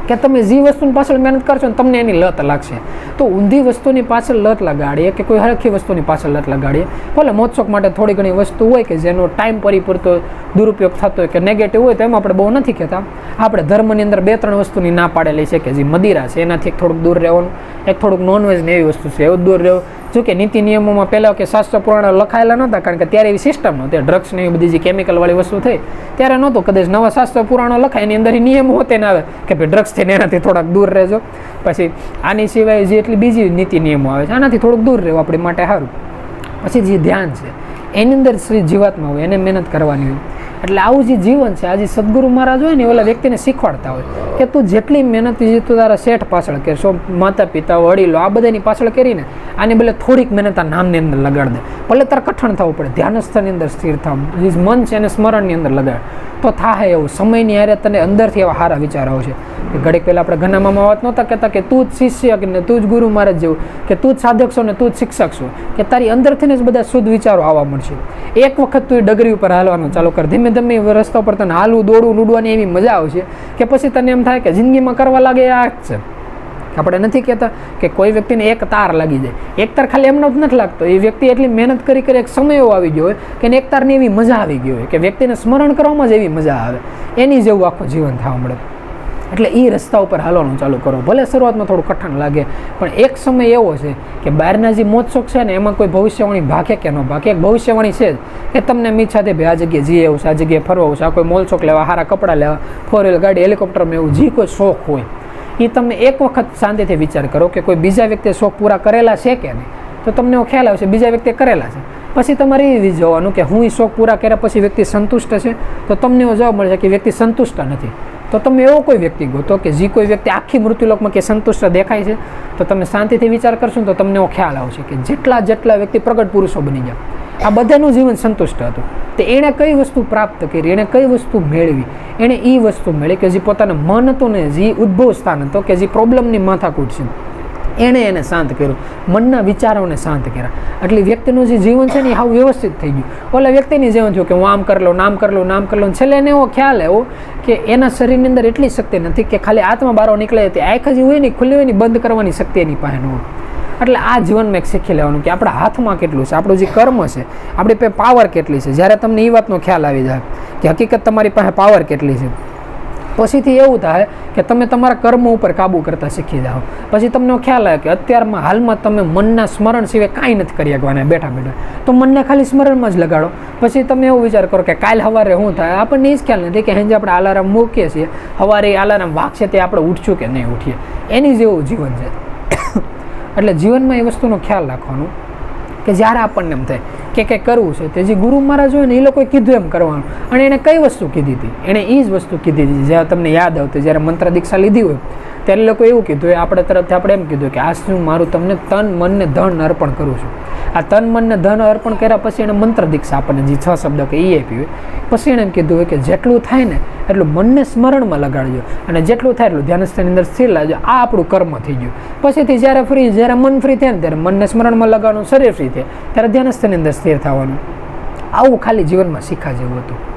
કે તમે જે વસ્તુની પાછળ મહેનત કરશો ને તમને એની લત લાગશે. તો ઊંધી વસ્તુની પાછળ લત લગાડીએ કે કોઈ હરખી વસ્તુની પાછળ લત લગાડીએ, ભલે મોજશોખ માટે થોડી ઘણી વસ્તુ હોય કે જેનો ટાઈમ પરિપૂરતો દુરુપયોગ થતો હોય કે નેગેટિવ હોય તો એમાં આપણે બહુ નથી કહેતા. આપણે ધર્મની અંદર 2-3 વસ્તુની ના પાડેલી છે કે જે મદિરા છે એનાથી થોડુંક દૂર રહેવાનું, એક થોડુંક નોનવેજ ને એવી વસ્તુ છે એવું દૂર રહેવું. જો કે નીતિ નિયમોમાં પહેલાં કે શાસ્ત્ર પુરાણ લખાયેલા નહોતા કારણ કે ત્યારે એવી સિસ્ટમ નહોતી, ડ્રગ્સ ને એવી બધી જે કેમિકલવાળી વસ્તુ થઈ ત્યારે નહોતું. કદાચ નવા શાસ્ત્ર પુરાણો લખાય એની અંદર નિયમ હોતે ના આવે કે ભાઈ ડ્રગ્સ થઈને એનાથી થોડાક દૂર રહેજો. પછી આની સિવાય જે એટલી બીજી નીતિ નિયમો આવે છે આનાથી થોડુંક દૂર રહેવું આપણી માટે સારું. પછી જે ધ્યાન છે એની અંદર જીવાત્મા હોય એને મહેનત કરવાની હોય. એટલે આવું જે જીવન છે આજે સદગુરુ મહારાજ હોય ને ઓલા વ્યક્તિને શીખવાડતા હોય કે તું જેટલી મહેનત તું તારા શેઠ પાછળ કરશો, માતા પિતા વડીલો આ બધાની પાછળ કરીને આની બદલે થોડીક મહેનત આ નામની અંદર લગાડ દે. ભલે તારે કઠણ થવું પડે, ધ્યાનસ્થની અંદર સ્થિર થવું, જે મન છે એને સ્મરણની અંદર લગાડ તો થાય એવું. સમયની હારે તને અંદરથી એવા સારા વિચાર આવશે કે ઘડીક પહેલાં આપણે ઘણા મામા વાત નહોતા કહેતા કે તું જ શિષ્ય ને તું જ ગુરુ મહારાજ જેવું કે તું જ સાધક છો ને તું જ શિક્ષક છો કે તારી અંદરથી જ બધા શુદ્ધ વિચારો આવવા મળશે. એક વખત તું ડગરી ઉપર હાલવાનું ચાલુ કર, ધીમે ધીમે રસ્તા ઉપર તને હાલવું દોડવું લૂડવાની એવી મજા આવશે કે પછી તને એમ થાય કે જિંદગીમાં કરવા લાગે આ જ છે. આપણે નથી કહેતા કે કોઈ વ્યક્તિને એક તાર લાગી જાય, એક તાર ખાલી એમનો જ નથી લાગતો, એ વ્યક્તિ એટલી મહેનત કરી એક સમય એવો આવી ગયો હોય કે એક તારની એવી મજા આવી ગઈ હોય કે વ્યક્તિને સ્મરણ કરવામાં જ એવી મજા આવે, એની જેવું આખું જીવન થવા મળે. એટલે એ રસ્તા ઉપર હાલવાનું ચાલુ કરો. ભલે શરૂઆતમાં થોડું કઠણ લાગે પણ એક સમય એવો છે કે બહારના જે મોજશોખ છે ને એમાં કોઈ ભવિષ્યવાણી ભાગે કે ન ભાગે. એક ભવિષ્યવાણી છે જ કે તમને એમ ઈચ્છા થાય ભાઈ આ જગ્યાએ જઈ આવું છે, આ જગ્યાએ ફરવા આવું છે, આ કોઈ મોલશોખ લેવા, સારા કપડાં લેવા, 4 વ્હીલ ગાડી, હેલિકોપ્ટરમાં એવું જે કોઈ શોખ હોય એ તમે એક વખત શાંતિથી વિચાર કરો કે કોઈ બીજા વ્યક્તિએ શોખ પૂરા કરેલા છે કે નહીં, તો તમને એવો ખ્યાલ આવશે બીજા વ્યક્તિએ કરેલા છે. પછી તમારે એ જોવાનું કે હું એ શોખ પૂરા કર્યા પછી વ્યક્તિ સંતુષ્ટ છે, તો તમને એવો જવાબ મળશે કે વ્યક્તિ સંતુષ્ટ નથી. તો તમે એવો કોઈ વ્યક્તિ ગોતો કે જે કોઈ વ્યક્તિ આખી મૃત્યુલોકમાં કે સંતુષ્ટ દેખાય છે, તો તમે શાંતિથી વિચાર કરશો ને તો તમને એવો ખ્યાલ આવશે કે જેટલા વ્યક્તિ પ્રગટ પુરુષો બની ગયા આ બધાનું જીવન સંતુષ્ટ હતું. તો એણે કઈ વસ્તુ પ્રાપ્ત કરી, એણે કઈ વસ્તુ મેળવી, એણે એ વસ્તુ મેળવી કે જે પોતાનું મન હતું ને જે ઉદ્ભવ સ્થાન હતો કે જે પ્રોબ્લેમની માથાકૂટ છે એને શાંત કર્યું, મનના વિચારોને શાંત કર્યા. એટલે વ્યક્તિનું જે જીવન છે ને એ હાવ વ્યવસ્થિત થઈ ગયું. ઓલા વ્યક્તિની જીવન થયું કે હું આમ કરી લઉં, નામ કરી લઉં, નામ કરી લઉં, છેલ્લે એને એવો ખ્યાલ આવ્યો કે એના શરીરની અંદર એટલી શક્તિ નથી કે ખાલી આત્મા બહાર નીકળે હતી, આંખ જે હોય ને ખુલ્લી હોય ને બંધ કરવાની શક્તિ એની પાસે ન હોય. એટલે આ જીવનમાં એક શીખી લેવાનું કે આપણા હાથમાં કેટલું છે, આપણું જે કર્મ છે, આપણી પાસે પાવર કેટલી છે. જ્યારે તમને એ વાતનો ખ્યાલ આવી જાય કે હકીકત તમારી પાસે પાવર કેટલી છે, પછીથી એવું થાય કે તમે તમારા કર્મ ઉપર કાબૂ કરતા શીખી જાઓ. પછી તમને ખ્યાલ આવે કે અત્યારમાં હાલમાં તમે મનના સ્મરણ સિવાય કાંઈ નથી કરી શકવાના બેઠા તો મનને ખાલી સ્મરણમાં જ લગાડો. પછી તમે એવો વિચાર કરો કે કાલ સવારે શું થાય, આપણને એ જ ખ્યાલ નથી કે હંજે આપણે અલાર્મ મૂકીએ છીએ, સવારે અલાર્મ વાગશે તે આપણે ઉઠશું કે નહીં ઉઠીએ, એની જેવું જીવન છે. એટલે જીવનમાં એ વસ્તુનો ખ્યાલ રાખવાનો કે જ્યારે આપણને એમ થાય કે કંઈ કરવું છે તે જે ગુરુ મહારાજ હોય ને એ લોકોએ કીધું એમ કરવાનું. અને એને કઈ વસ્તુ કીધી હતી, એણે એ જ વસ્તુ કીધી હતી જ્યારે તમને યાદ આવતી, જ્યારે મંત્ર દીક્ષા લીધી હોય ત્યારે લોકો એવું કીધું હોય, આપણે તરફથી આપણે એમ કીધું કે આજ હું મારું તમને તન મન ને ધન અર્પણ કરું છું. આ તન મન ને ધન અર્પણ કર્યા પછી એને મંત્ર દીક્ષા આપણને જે 6 શબ્દ કે એ આપી હોય, પછી એણે એમ કીધું હોય કે જેટલું થાય ને એટલું મનને સ્મરણમાં લગાડજો અને જેટલું થાય એટલું ધ્યાનસ્થાનની અંદર સ્થિર લાવજો. આ આપણું કર્મ થઈ ગયું. પછીથી જ્યારે મન ફ્રી થાય ને ત્યારે મનને સ્મરણમાં લગાડવાનું, શરીર ફ્રી થાય ત્યારે ધ્યાનસ્થાનની અંદર સ્થિર થવાનું. આવું ખાલી જીવનમાં શીખા જેવું હતું.